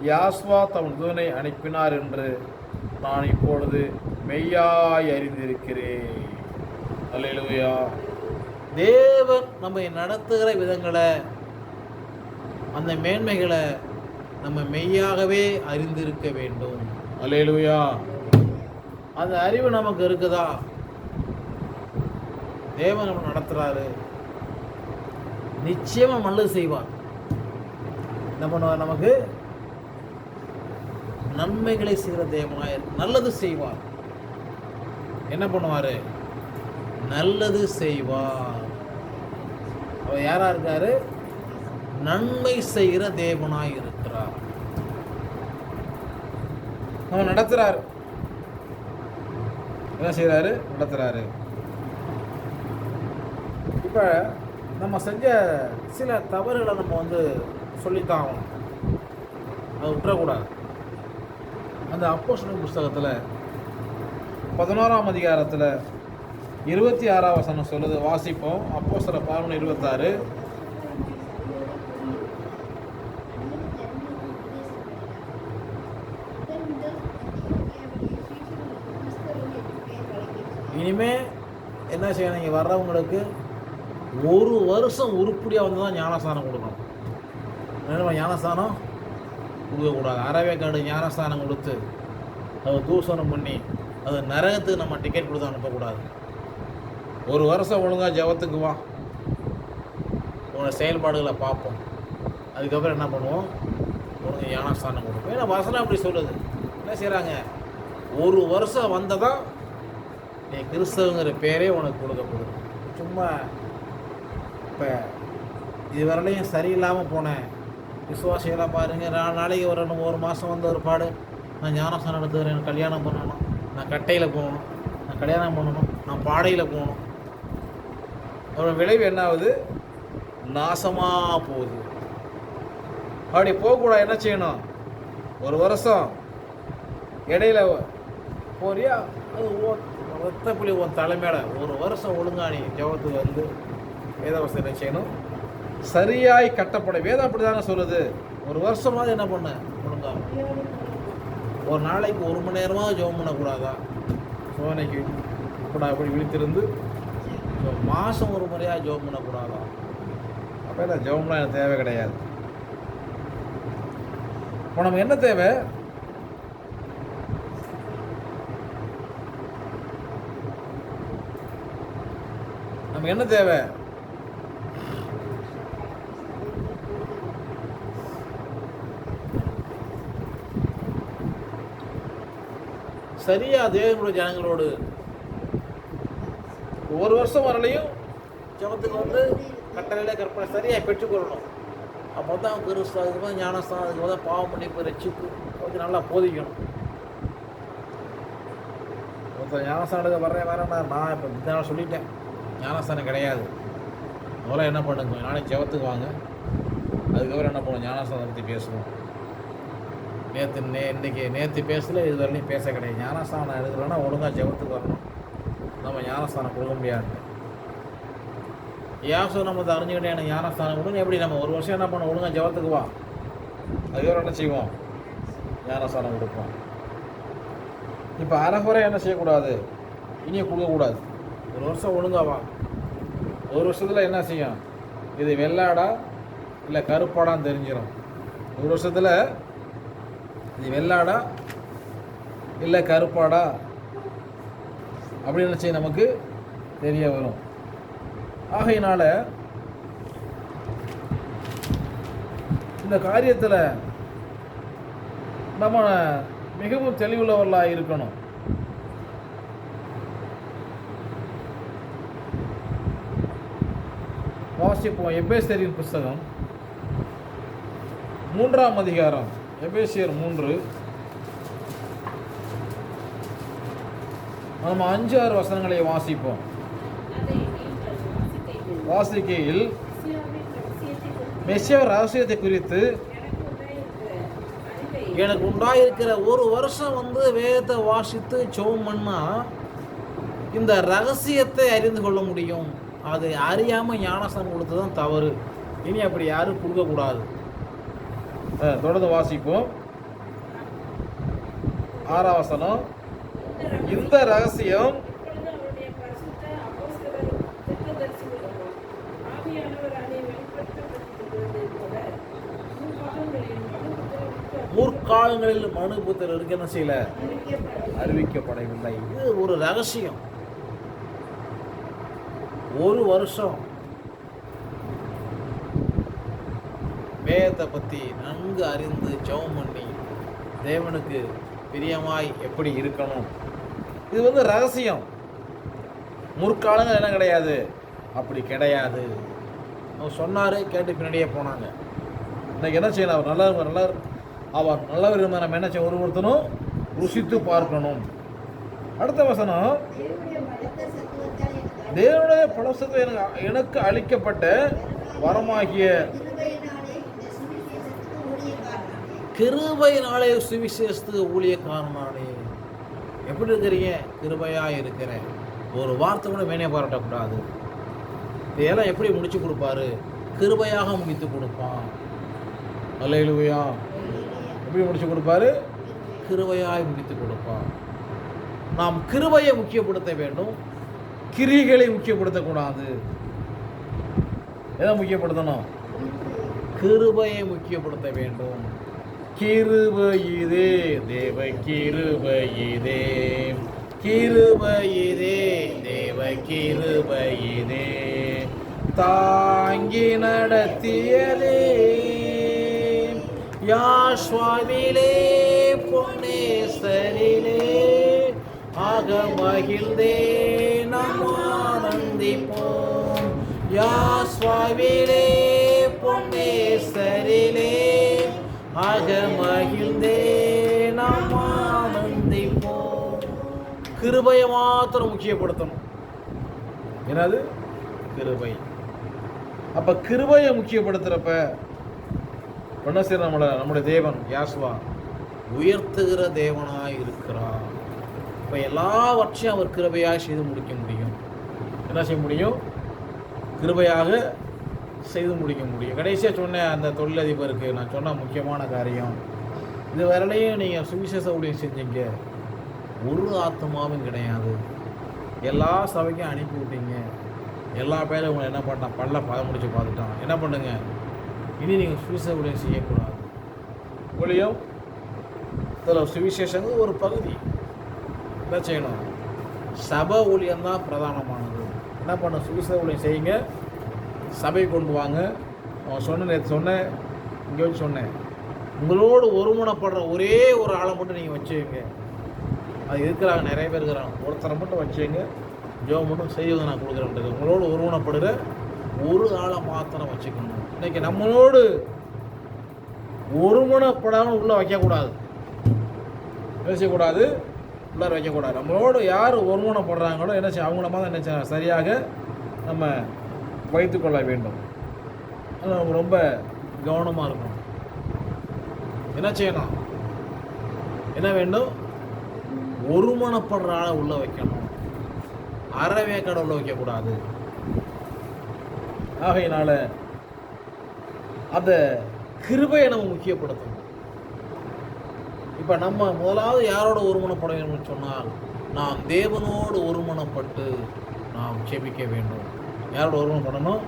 யாஸ்வா தம் தூதனை அனுப்பினார் என்று நான் இப்பொழுது மெய்யாய் அறிந்திருக்கிறேன். அல்லேலூயா. தேவன் நம்மை நடத்துகிற விதங்களை, அந்த மேன்மைகளை நம்ம மெய்யாகவே அறிந்திருக்க வேண்டும். அல்லேலூயா. அந்த அறிவு நமக்கு இருக்குதா? தேவன் நம்ம நடத்துறாரு, நிச்சயமா நல்லது செய்வார். நமக்கு நன்மைகளை செய்கிற தேவனாய் நல்லது செய்வார். என்ன பண்ணுவாரு? நல்லது செய்வார். அவர் யாரா இருக்காரு? நன்மை செய்கிற தேவனாய் இருக்கிறார். நம்ம நடத்துறாரு. என்ன செய்யறாரு? நடத்துறாரு. இப்ப நம்ம செஞ்ச சில தவறுகளை நம்ம சொல்லித்தான் ஆகணும். அதை விட்டுறக்கூடாது. அந்த அப்போஸ்தலர் புஸ்தகத்தில் 11ஆம் அதிகாரத்தில் 26ஆம் வசனம் சொல்லுது. வாசிப்போம். அப்போஸ்தலர் 11:26. இனிமே என்ன செய்யணும்? நீங்கள் வர்றவங்களுக்கு 1 வருஷம் உருப்படியாக வந்து தான் ஞானஸ்தானம் கொடுக்கணும். என்ன ஞானஸ்தானம் கொடுக்கக்கூடாது. அறவேக்காடு ஞானஸ்தானம் கொடுத்து அதை தூஷணம் பண்ணி அது நரகத்துக்கு நம்ம டிக்கெட் கொடுத்து அனுப்பக்கூடாது. 1 வருஷம் ஒழுங்காக ஜெபத்துக்கு வா, உன்னோட செயல்பாடுகளை பார்ப்போம். அதுக்கப்புறம் என்ன பண்ணுவோம்? ஒழுங்கு ஞானஸ்தானம் கொடுப்போம். ஏன்னா வசனம் அப்படி சொல்லுது. என்ன செய்கிறாங்க? 1 வருஷம் வந்ததான் நீ கிறிஸ்தவங்கிற பேரே உனக்கு கொடுக்கப்படும். சும்மா இப்போ இதுவரையிலையும் சரியில்லாமல் போனேன் விசுவாசிகளாக பாருங்கள், நாளைக்கு ஒரு மாதம் வந்து ஒரு பாடு, நான் ஞானஸ்தானம் எடுத்துக்கிறேன், எனக்கு கல்யாணம் பண்ணணும், நான் கட்டையில் போகணும், நான் கல்யாணம் பண்ணணும், நான் பாடையில் போகணும். அவரோட விளைவு என்ன ஆகுது? நாசமாக போகுது. அப்படி போகக்கூடாது. என்ன செய்யணும்? 1 வருஷம் இடையில போறியா, அது ரத்த புலி உன் தலைமையில 1 வருஷம் ஒழுங்காணி ஜெபத்துக்கு வந்து வேதவசனம் என்ன செய்யணும்? சரியாய் கட்டப்பட. வேதம் அப்படி தானே சொல்லுது. 1 வருஷமாவது என்ன பண்ண ஒழுங்கா? ஒரு நாளைக்கு 1 மணி நேரமாக ஜெபம் பண்ணக்கூடாதா? சோதனைக்கு கூட அப்படி விழித்திருந்து மாதம் 1 முறையாக ஜெபம் பண்ணக்கூடாதா? அப்போ இல்லை, ஜெபம்லாம் எனக்கு தேவை கிடையாது. இப்போ நமக்கு என்ன தேவை? நமக்கு என்ன தேவை? சரியா தேவனுடைய ஜனங்களோடு 1 வருஷம் வரலையும் ஜெபத்துக்கு கட்டளையில கற்பனை சரியாக பெற்றுக்கொள்ளணும். அப்போ தான் கிறிஸ்து, அதுக்கு போது ஞானஸ்தானம், அதுக்கு போது பாவம் பண்ணி ரட்சிப்பு கொஞ்சம் நல்லா போதிக்கணும். ஒருத்தர் ஞானஸ்தானம் எடுக்க வரேன் நான் இப்போ இதனால் சொல்லிட்டேன், ஞானஸ்தானம் கிடையாது. முதல்ல என்ன பண்ணுங்க, நாளைக்கு ஜெபத்துக்கு வாங்க, அதுக்கப்புறம் என்ன பண்ணுவோம்? ஞானஸ்தானம் பற்றி பேசுவோம். நேற்று பேசல, இது வரலையும் பேச கிடையாது. ஞானஸ்தானம் எடுக்கிறோன்னா ஒழுங்காக ஜெபத்துக்கு வரணும். நம்ம ஞானஸ்தானம் கொடுக்க முடியாது. ஏன் நம்ம அறிஞ்சுக்கிட்டே எனக்கு ஞானஸ்தானம் கொடுங்க? எப்படி நம்ம 1 வருஷம் என்ன பண்ணோம்? ஒழுங்காக ஜெபத்துக்கு வா, அதுக்கப்புறம் என்ன செய்வோம்? ஞானஸ்தானம் கொடுப்போம். இப்போ அரைகுறை என்ன செய்யக்கூடாது? இனியும் கொடுக்கக்கூடாது. 1 வருஷம் ஒழுங்கா வா. 1 வருஷத்தில் என்ன செய்யும்? இது வெள்ளாடா இல்லை கருப்பாடான்னு தெரிஞ்சிடும். 1 வருஷத்தில் இது வெள்ளாடா இல்லை கருப்பாடா அப்படின்னு நினச்சி நமக்கு தெரிய வரும். ஆகையினால இந்த காரியத்தில் நம்ம மிகவும் தெளிவுள்ளவர்களாக இருக்கணும். வாசிப்போம். எபேசியரின் புஸ்தகம் 3ஆம் அதிகாரம். எபேசியர் 3. நம்ம 5-6 வசனங்களை வாசிப்போம். வாசிக்கையில் மெசியா ரகசியத்தை குறித்து எனக்கு உண்டாயிருக்கிற ஒரு வருஷம் வேதத்தை வாசித்து ஜெபம் பண்ணா இந்த ரகசியத்தை அறிந்து கொள்ள முடியும். அது அறியாமல் ஞானஸ்நானம் கொடுத்து தான் தவறு. இனி அப்படி யாரும் கொடுக்கக்கூடாது. தொடர்ந்து வாசிப்போம். 6ஆம் வசனம். இந்த ரகசியம் முற்காலங்களில் மனுபுத்திரருக்கு என்ன செய்யல, அறிவிக்கப்படவில்லை. இது ஒரு ரகசியம். ஒரு வருஷம் வேதத்தை பற்றி நன்கு அறிந்து ஜெபம் பண்ணி தேவனுக்கு பிரியமாய் எப்படி இருக்கணும், இது ரகசியம். முற்காலங்கள் என்ன கிடையாது, அப்படி கிடையாது. அவர் சொன்னார், கேட்டு பின்னாடியே போனாங்க. இன்னைக்கு என்ன செய்யணும், அவர் நல்லவர் இருந்தால் நம்ம என்ன செய்ய, ஒருத்தனும் ருசித்து பார்க்கணும். அடுத்த வசனம். தேவனுடைய பலசத்தில் எனக்கு அளிக்கப்பட்ட வரமாகிய கிருபையினாலே சுவிசேஷத்துக்கு ஊழியக்காரனானே. எப்படி இருக்கிறீங்க? கிருபையாக இருக்கிறேன். ஒரு வார்த்தை கூட மேனே பாராட்டக்கூடாது. இதெல்லாம் எப்படி முடிச்சு கொடுப்பாரு? கிருபையாக முடித்து கொடுப்பான். அல்லேலூயா. எப்படி முடிச்சு கொடுப்பாரு? கிருபையாய் முடித்து கொடுப்பான். நாம் கிருபையை முக்கியப்படுத்த வேண்டும், கிரிகளை முக்கியப்படுத்தக்கூடாது. எதை முக்கியப்படுத்தணும்? கிருபையை முக்கியப்படுத்த வேண்டும். கிருபையிதே தேவ கிருபையிதே, கிருபையிதே தேவ கிருபையிதே, தாங்கி நடத்தியதே யாஸ்வாவிலே பொன்னேஸ்வரிலே, ஆக மகிழ்ந்தே நாம் ஆனந்திப்போம். யாஸ்வாவிலே பொன்னேஸ்வரிலே, ஆக மகிழ்ந்தே நாம் ஆனந்திப்போம். கிருபையை மாத்திரம் முக்கியப்படுத்தணும். என்னது? கிருபை. அப்ப கிருபையை முக்கியப்படுத்துறப்ப என்ன செய்ய, நம்முடைய தேவன் யாஸ்வா உயர்த்துகிற தேவனாய் இருக்கிறார். இப்போ எல்லாவற்றையும் அவர் கிருபையாக செய்து முடிக்க முடியும். என்ன செய்ய முடியும்? கிருபையாக செய்து முடிக்க முடியும். கடைசியாக சொன்ன அந்த தொழிலதிபருக்கு நான் சொன்ன முக்கியமான காரியம், இது வரலையும் நீங்கள் சுவிசேஷ ஊழியம் செஞ்சீங்க, ஒரு ஆத்மாவும் கிடையாது. எல்லா சபைக்கும் அனுப்பி விட்டீங்க, எல்லா பேரும் உங்களை என்ன பண்ணால் பல்ல முடிச்சு பார்த்துட்டான். என்ன பண்ணுங்க, இனி நீங்கள் சுவிசேஷ ஊழியம் செய்யக்கூடாது. ஊழியம் இதில் சுவிசேஷங்கிறது ஒரு பகுதி. என்ன செய்யணும்? சபை ஊழியம்தான் பிரதானமானது. என்ன பண்ண, சுவிசேஷ ஊழியம் செய்யுங்க, சபை கொண்டு வாங்க. அவன் நேற்று சொன்னேன், இங்கே வச்சு சொன்னேன், உங்களோடு ஒருமுனைப்படுற ஒரே ஒரு ஆளை மட்டும் நீங்கள் வச்சுங்க. அது இருக்கிறாங்க, நிறைய பேர் இருக்கிறாங்க. ஒருத்தரை மட்டும் வச்சுங்க, ஜோம் மட்டும் செய்வது நான் கொடுக்குறேன்றது. உங்களோடு ஒருமுனைப்படுற ஒரு ஆளை மாத்திரம் வச்சுக்கணும். இன்றைக்கி நம்மளோடு ஒருமுனைப்படாமல் உள்ளே வைக்கக்கூடாது, பேசக்கூடாது, உள்ளார வைக்கக்கூடாது. நம்மளோடு யார் ஒருமுனைப்படுறாங்களோ என்ன செய்ய, அவங்கள மாதிரி என்ன செய்ய, சரியாக நம்ம வைத்துக்கொள்ள வேண்டும். நம்ம ரொம்ப கவனமாக இருக்கணும். என்ன செய்யணும்? என்ன வேண்டும்? ஒருமனப்படுற ஆளை உள்ள வைக்கணும், அறவேக்கடை உள்ள வைக்கக்கூடாது. ஆகையினால அந்த கிருபையை நம்ம முக்கியப்படுத்தணும். இப்போ நம்ம முதலாவது யாரோட ஒருமனப்பட வேணும்னு சொன்னால், நாம் தேவனோடு ஒருமனப்பட்டு நாம் ஜெபிக்க வேண்டும். யாரோட ஒருமனப்படணும்?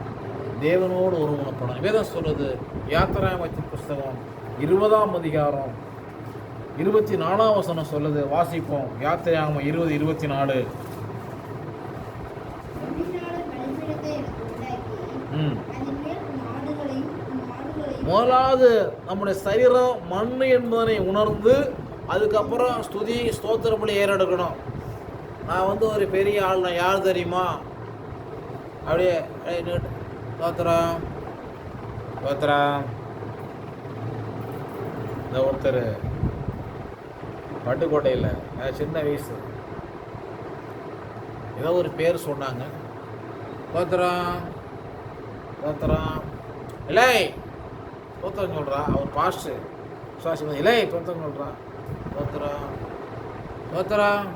தேவனோடு ஒருமனப்படணும். வேதம் சொல்லுது, யாத்திராகமத்தின் புஸ்தகம் 20ஆம் அதிகாரம் 24ஆம் வசனம் சொல்லுது. வாசிப்போம். யாத்திராகமம் 20:24. முதலாவது நம்முடைய சரீரம் மண் என்பதனை உணர்ந்து அதுக்கப்புறம் ஸ்துதி ஸ்தோத்திரப்படி ஏறெடுக்கணும். நான் ஒரு பெரிய ஆள், நான் யார் தெரியுமா? அப்படியே ஸ்தோத்திரம் ஸ்தோத்திரம். இந்த ஒருத்தர் பட்டுக்கோட்டையில் சின்ன வயசு ஏதோ ஒரு பேர் சொன்னாங்க, ஸ்தோத்திரம் ஸ்தோத்திரம் இல்லை ஸ்தோத்திரம் சொல்கிறா. அவர் பாஸ்டர் சுவாசி இல்லை ஸ்தோத்திரம் சொல்கிறா. ஸ்தோத்திரம் ஸ்தோத்திரம்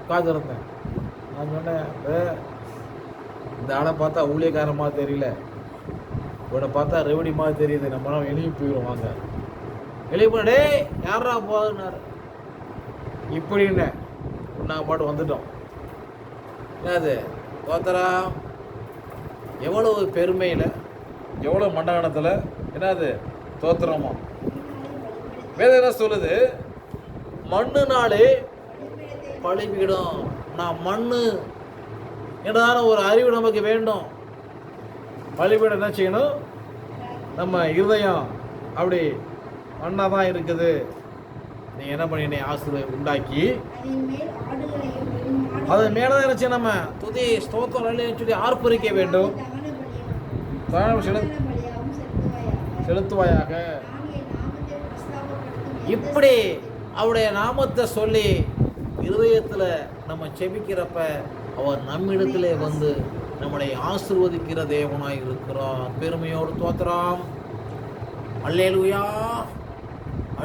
காது இருந்தேன். நான் சொன்னேன், இந்த ஆளை பார்த்தா ஊழியக்காரமாக தெரியல, இவனை பார்த்தா ரெவடி மாதிரி தெரியுது, நம்மளாம் வெளியே போயிடும், வாங்க வெளியே போன டே யாரா போகுதுன்னாரு. இப்படின்னு நாங்கள் பாட்டு வந்துட்டோம். என்னது தோத்தரா, எவ்வளோ பெருமையில், எவ்வளோ மண்டகணத்தில், என்னது தோத்திரமா. வேதம் என்ன சொல்லுது? மண்ணுனாலே பழிபீடம். நான் மண்ணு என்றதான ஒரு அறிவு நமக்கு வேண்டும். பழிபீடம் என்ன செய்யணும்? நம்ம இருதயம் அப்படி மண்ணாக தான் இருக்குது. நீ என்ன பண்ணி ஆசிரியர் உண்டாக்கி அது மேலே தான் இருந்துச்சு. நம்ம துதி ஸ்தோத்திரம் சொல்லி ஆர்ப்பரிக்க வேண்டும். செலுத்துவாயாக. இப்படி அவருடைய நாமத்தை சொல்லி இருதயத்தில் நம்ம செபிக்கிறப்ப அவர் நம்மிடத்திலே வந்து நம்மளை ஆசீர்வதிக்கிற தேவனாய் இருக்கிறார். பெருமையோடு தோத்திரம். அல்லேலூயா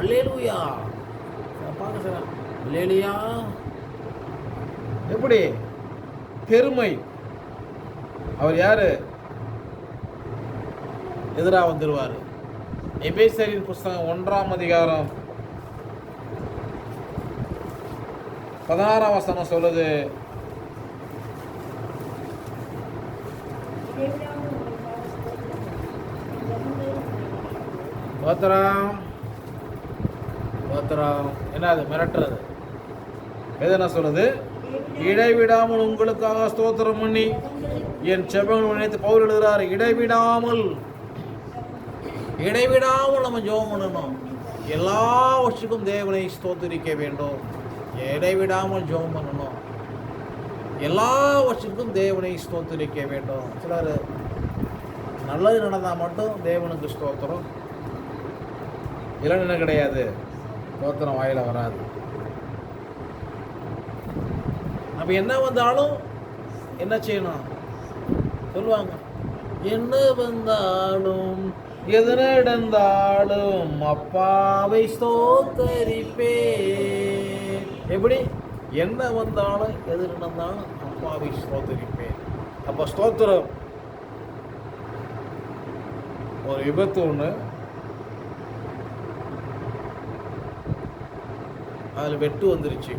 அல்லேலூயா. பார்க்க சார், அல்லேலூயா. எப்படி பெருமை. அவர் யாரு? எதிராக வந்துடுவார். எபேசியரின் புஸ்தகம் 1ஆம் அதிகாரம் 16ஆம் வசனம் சொல்லுது, என்னது மிரட்டுறது? எதுனா சொல்லுது? இடைவிடாமல் உங்களுக்காக ஸ்தோத்திரம் பண்ணி என் செபங்கள் நினைத்து பவுல் எழுதுகிறார். இடைவிடாமல் நம்ம ஜெபம் பண்ணணும். எல்லாவற்றுக்கும் தேவனை ஸ்தோத்திரிக்க வேண்டும். இடைவிடாமல் ஜெபம் பண்ணணும். எல்லாவற்றுக்கும் தேவனை ஸ்தோத்திரிக்க வேண்டும். சிலர் நல்லது நடந்தால் மட்டும் தேவனுக்கு ஸ்தோத்திரம், இல்லைன்னு கிடையாது, ஸ்தோத்திரம் வாயில வராது. அப்போ என்ன வந்தாலும் என்ன செய்யணும் சொல்லுவாங்க, என்ன வந்தாலும் எது நடந்தாலும் அப்பாவை ஸ்தோத்தரிப்பே. எப்படி? என்ன வந்தாலும் எது நடந்தாலும் அப்பாவை ஸ்தோத்தரிப்பேன். அப்போ ஸ்தோத்திரம். ஒரு விபத்து ஒன்று, அதில் வெட்டு வந்துருச்சு.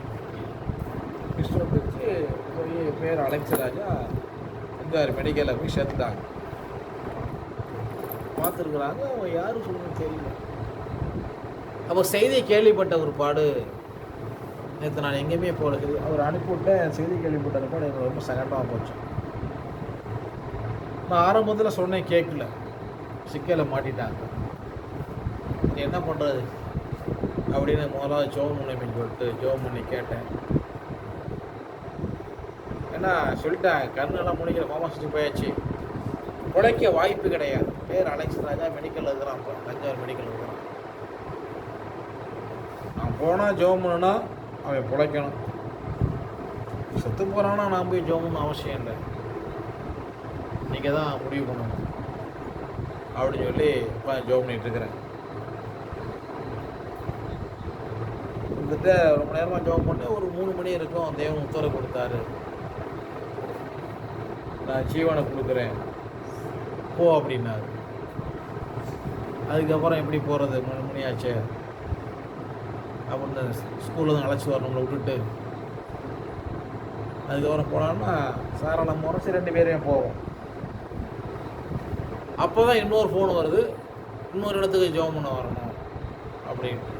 வந்துருச்சு. பேர் அலெக்ஸ் ராஜா இருந்தார். மெடிக்கலில் போய் சேர்த்துட்டாங்க. பார்த்துருக்குறாங்க. அவன் யாரும் சொல்லணும்னு தெரியல. அப்போ செய்தியை கேள்விப்பட்ட ஒரு பாடு, நேற்று நான் எங்கேயுமே போகிறது, அவர் அனுப்பிவிட்டேன். செய்தி கேள்விப்பட்ட பாடு எனக்கு ரொம்ப சங்கடமாக போச்சு. நான் ஆரம்பத்தில் சொன்னேன், கேட்கல, சிக்கலை மாட்டிட்டாங்க. என்ன பண்ணுறது அப்படின்னு முதலாவது ஜோம் பண்ணி சொல்லிட்டு ஜோம் பண்ணி கேட்டேன். ஏன்னா சொல்லிட்டேன், கண்ணெல்லாம் முடிக்கிற மாமாசிட்டு போயாச்சு, பிழைக்க வாய்ப்பு கிடையாது. பேர் அலெக்ஸ் ராஜா, மெடிக்கல் இருக்கிறான், தஞ்சாவூர் மெடிக்கல் இருக்கிறான். நான் போனால் ஜோம் பண்ணுனா அவன் பிழைக்கணும். செத்து போகிறான்னா நான் போய் ஜோம் பண்ண அவசியம் இல்லை, நீங்கள் தான் முடிவு பண்ணணும் அப்படின்னு சொல்லி இப்போ ஜோம் பண்ணிகிட்ருக்கிறேன். வந்துட்டு ரொம்ப நேரமாக ஜோம் பண்ணி ஒரு 3 மணி இருக்கும். தேவன் உத்தரவு கொடுத்தாரு, நான் ஜீவனை கொடுக்குறேன் போ அப்படின்னாரு. அதுக்கப்புறம் எப்படி போகிறது? 3 மணி ஆச்சு. அப்படின்னு ஸ்கூலில் தான் அழைச்சி வரணும்ல விட்டுட்டு அதுக்கப்புறம் போனான்னா சாராள முறைச்சி 2 பேரையும் போவோம். அப்போ தான் இன்னொரு ஃபோன் வருது, இன்னொரு இடத்துக்கு ஜெபம் பண்ண வரணும் அப்படின்ட்டு.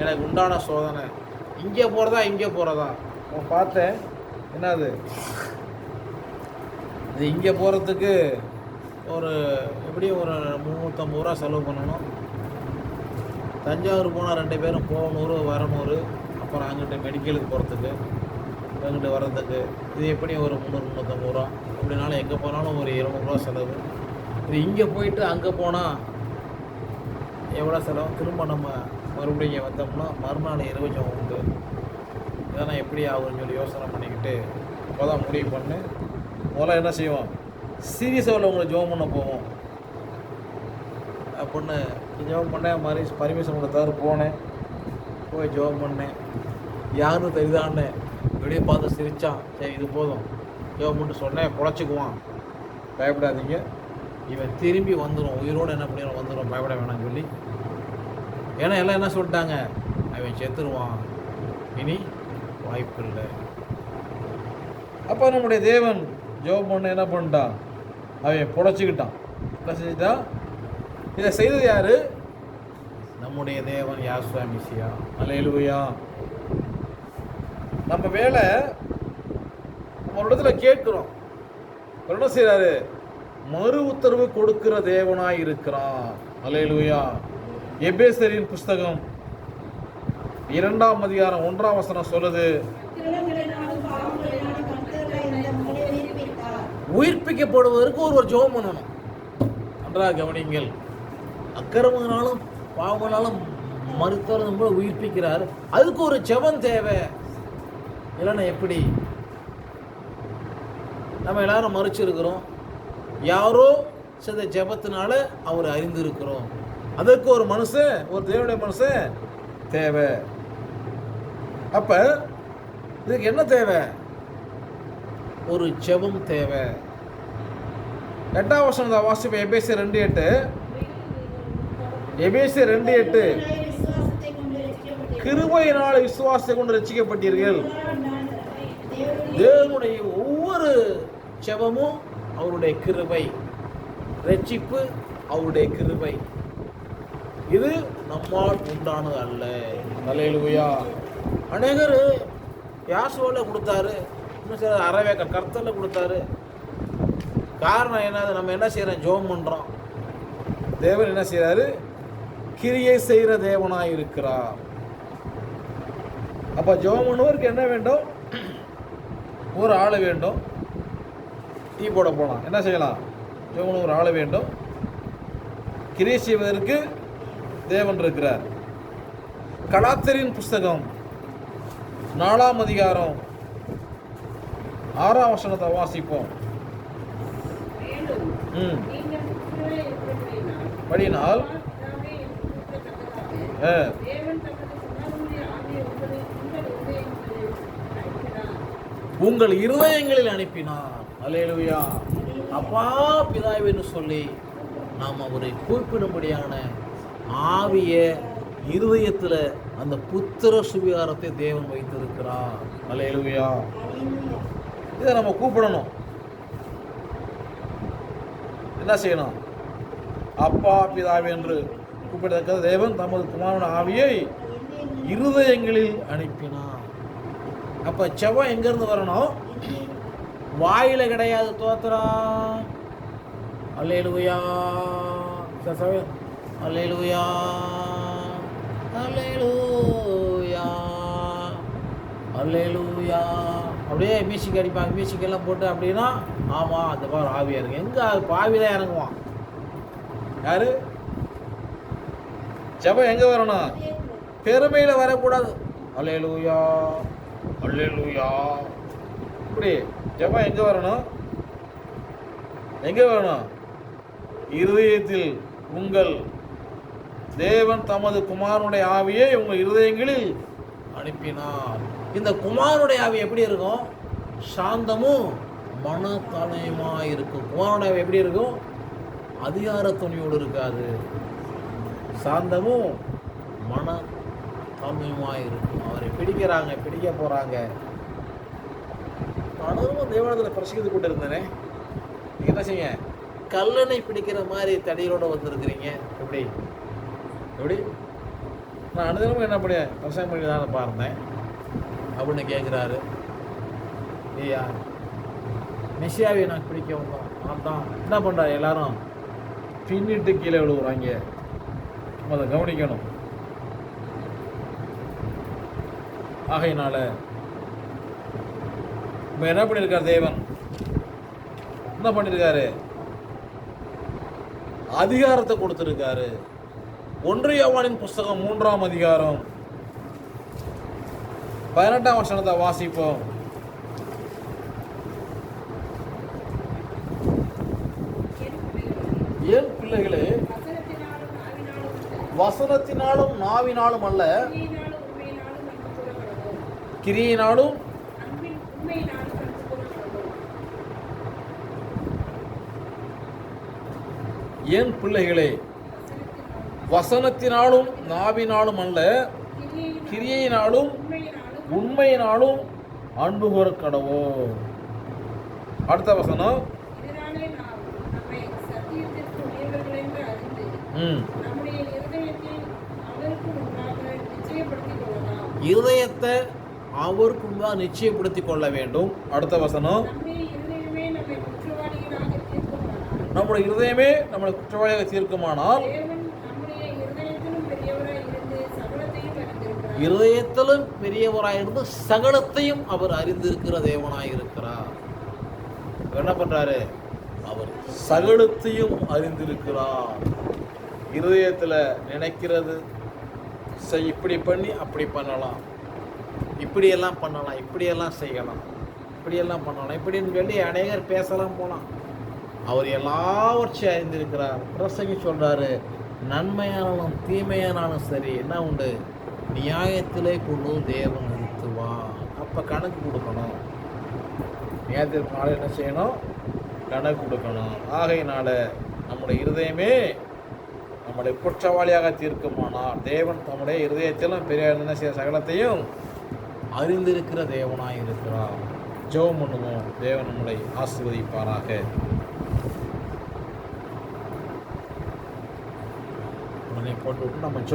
எனக்கு உண்டான சோதனை, இங்கே போகிறதா இங்கே போகிறதா. அவன் பார்த்தேன், என்னது இது இங்கே போகிறதுக்கு ஒரு எப்படியும் ஒரு 350 ரூபா செலவு பண்ணணும். தஞ்சாவூர் போனால் 2 பேரும் போகநூறு வரநூறு, அப்புறம் அங்கிட்டு மெடிக்கலுக்கு போகிறதுக்கு அங்கிட்டு வர்றதுக்கு இது எப்படியும் ஒரு 300-350 ரூபா. அப்படினாலும் எங்கே போனாலும் ஒரு 200 செலவு. இது இங்கே போயிட்டு அங்கே போனால் எவ்வளோ செலவு? திரும்ப நம்ம மறுபடியும் இங்கே வந்தோம்னா மறுநாள் இரவஞ்சம் உண்டு. இதெல்லாம் எப்படி ஆகுதுன்னு சொல்லி யோசனை பண்ணிக்கிட்டு அப்போ தான் முடிவு பண்ணு. முதல்ல என்ன செய்வோம்? சீரியஸாக உங்களை ஜோம் பண்ண போவோம் அப்படின்னு ஜோம் பண்ணேன். மாதிரி பர்மிஷன் கொடுத்தாரு, போனேன். போய் ஜோம் பண்ணேன். யாருன்னு தெரியுதான்னு வெளியே பார்த்து சிரித்தான். சரி இது போதும் ஜோம் பண்ணிட்டு சொன்னேன், பொழைச்சிக்குவான், பயப்படாதீங்க, இவன் திரும்பி வந்துடும், உயிரோடு என்ன பண்ணிடுவோம், வந்துடும், பயப்பட வேணாம்னு சொல்லி. ஏன்னா எல்லாம் என்ன சொல்லிட்டாங்க, அவன் செத்துருவான், இனி வாய்ப்பு இல்லை. அப்போ நம்முடைய தேவன் ஜோம் பண்ண என்ன பண்ணிட்டான், அவன் பொழைச்சிக்கிட்டான். என்ன செஞ்சுட்டான்? இதை செய்தது யாரு? நம்முடைய தேவன் யாசுவா மெசியா. அல்லேலூயா. நம்ம வேலை ஒரு இடத்துல கேட்கிறோம், என்ன செய்யறாரு? மறு உத்தரவு கொடுக்கிற தேவனாய் இருக்கிறான். அல்லேலூயா. எபேசியரின் புஸ்தகம் 2ஆம் அதிகாரம் 1ஆம் வசனம் சொல்லுது, உயிர்ப்பிக்கப்படுவதற்கு ஒரு ஜெபம் பண்ணணும். நன்றாக கவனிங்கள். அக்கிரமங்களாலும் பாவங்களாலும் மறுத்தவரும் கூட உயிர்ப்பிக்கிறார். அதுக்கு ஒரு ஜெபம் தேவை. இல்லைன்னா எப்படி? நம்ம எல்லாரும் மறுச்சிருக்கிறோம், யாரோ செய்த ஜெபத்தினால அவர் அறிந்திருக்கிறோம். அதற்கு ஒரு மனுஷன், ஒரு தேவனுடைய மனுஷன் தேவை. அப்ப இதுக்கு என்ன தேவை? ஒரு ஜெபம் தேவை. 8ஆம் வசனத்தை வாசிப்ப. எபேசியர் 2:8. எபேசியர் 2:8. கிருபையினால் விசுவாசத்தை கொண்டு ரட்சிக்கப்பட்டீர்கள். தேவனுடைய ஒவ்வொரு ஜெபமும் அவருடைய கிருபை, ரட்சிப்பு அவருடைய கிருபை. இது நம்மால் உண்டானது அல்ல. அல்லேலூயா. அநேகர் யாசுவால கொடுத்தாரு, இன்னும் சில அறவே கர்த்தரில் கொடுத்தாரு. காரணம் என்னது? நம்ம என்ன செய்கிறோம்? ஜெபம் பண்ணுறோம். தேவன் என்ன செய்கிறாரு? கிரியை செய்கிற தேவனாக இருக்கிறார். அப்போ ஜெபம் பண்ணுவதற்கு என்ன வேண்டும்? ஒரு ஆள் வேண்டும். டீ போட போகலாம், என்ன செய்யலாம்? ஜெபம் ஒரு ஆள் வேண்டும். கிரியை செய்வதற்கு தேவன் இருக்கிறார். கலாத்தியரின் புஸ்தகம் 4ஆம் அதிகாரம் 6ஆம் வசனத்தை வாசிப்போம். படினால் உங்கள் இருதயங்களில் அனுப்பினார். அல்லேலூயா. அப்பா பிதாவேன்னு சொல்லி நாம் அவரை கூப்பிடும்படியான ஆவிய இருதயத்தில் அந்த புத்திர சுவிகாரத்தை தேவன் வைத்திருக்கிறார். அல்லேலூயா. இதை நம்ம கூப்பிடணும். என்ன செய்யணும்? அப்பா பிதாவே என்று கூப்பிட தேவன் தமது குமாரன ஆவியை இருதயங்களில் அனுப்பினார். அப்ப செவம் எங்கிருந்து வரணும்? வாயில கிடையாது. தோத்திரம். அல்லேலூயா. அல்லேலூயா. அல்லேலூயா. அல்லேலூயா. அப்படியே மியூசிக் அடிப்பாங்க, மியூசிக் எல்லாம் போட்டு அப்படின்னா ஆமாம் அந்த மாதிரி ஆவியாக இருக்கு. எங்கே பாவிதான் இறங்குவான். யாரு? ஜெபம் எங்கே வரணும்? பெருமையில் வரக்கூடாது. அல்லேலூயா. அல்லேலூயா. இப்படி ஜெபம் எங்கே வரணும்? எங்கே வரணும்? இருதயத்தில் உங்கள் தேவன் தமது குமாரனுடைய ஆவியை உங்கள் இருதயங்களில் அனுப்பினார். இந்த குமாரனுடைய ஆவி எப்படி இருக்கும்? சாந்தமும் மனத்தன்மையுமா இருக்கும். குமாரனுடைய ஆவி எப்படி இருக்கும்? அதிகார துணியோடு இருக்காது. சாந்தமும் மனத்தன்மையுமா இருக்கும். அவரை பிடிக்கிறாங்க, பிடிக்க போறாங்க. நானும் தேவாலயத்தில் பிரசிக்கித்து கொண்டு இருந்தேனே. நீங்க என்ன செய்ய? கல்லணை பிடிக்கிற மாதிரி தடியோட வந்திருக்கிறீங்க. எப்படி எப்படி? நான் அனுதினமும் என்ன பண்ண பிரசங்கம் பண்ணி தான் பார்த்தேன் அப்படின்னு கேட்குறாரு. ஐயா மெசியாவை நான் பிடிக்க வந்தோம். அதான் என்ன பண்ணுறாரு எல்லாரும் பின்னிட்டு கீழே விழுவுறாங்க. நம்ம அதை கவனிக்கணும். ஆகையினால இப்போ என்ன பண்ணியிருக்கார் தேவன்? என்ன பண்ணியிருக்காரு? அதிகாரத்தை கொடுத்துருக்காரு. 1 யோவானின் புஸ்தகம் 3ஆம் அதிகாரம் 18ஆம் வசனத்தை வாசிப்போம். என் பிள்ளைகளே, வசனத்தினாலும் நாவினாலும் அல்ல, கிரியினாலும் என் பிள்ளைகளே, வசனத்தினாலும் நாவினாலும் அல்ல, கிரியையினாலும் உண்மையினாலும் அன்பு கூற கடவோம். அடுத்த வசனம், இருதயத்தை அவருக்கு முன்பாக நிச்சயப்படுத்திக் கொள்ள வேண்டும். அடுத்த வசனம், நம்முடைய இருதயமே நம்மளை குற்றவாளியாக தீர்க்குமானால் இருதயத்திலும் பெரியவராயிருந்து சகலத்தையும் அவர் அறிந்திருக்கிற தேவனாயிருக்கிறார். என்ன பண்றாரு? அவர் சகலத்தையும் அறிந்திருக்கிறார். இருதயத்தில் நினைக்கிறது இப்படி பண்ணி அப்படி பண்ணலாம், இப்படியெல்லாம் பண்ணலாம், இப்படியெல்லாம் செய்யலாம், இப்படியெல்லாம் பண்ணலாம், இப்படின்னு சொல்லி அநேகர் பேசலாம் போகலாம். அவர் எல்லாவற்றையும் அறிந்திருக்கிறார். பிரசங்கி சொல்றாரு, நன்மையானாலும் தீமையானாலும் சரி என்ன உண்டு, நியாயத்திலே கொண்டு தேவன் நிறுத்துவார். அப்போ கணக்கு கொடுக்கணும். நியாயத்திற்கு நாள் என்ன செய்யணும்? கணக்கு கொடுக்கணும். ஆகையினால நம்முடைய இருதயமே நம்மளை குற்றவாளியாக தீர்க்குமானால் தேவன் தம்முடைய இருதயத்திலும் பெரிய என்ன செய்ய சகலத்தையும் அறிந்திருக்கிற தேவனாய் இருக்கிறார். ஜெபம் பண்ணுவோம். தேவன் நம்மளை ஆசீர்வதிப்பாராக. உடனே போட்டு விட்டு நம்ம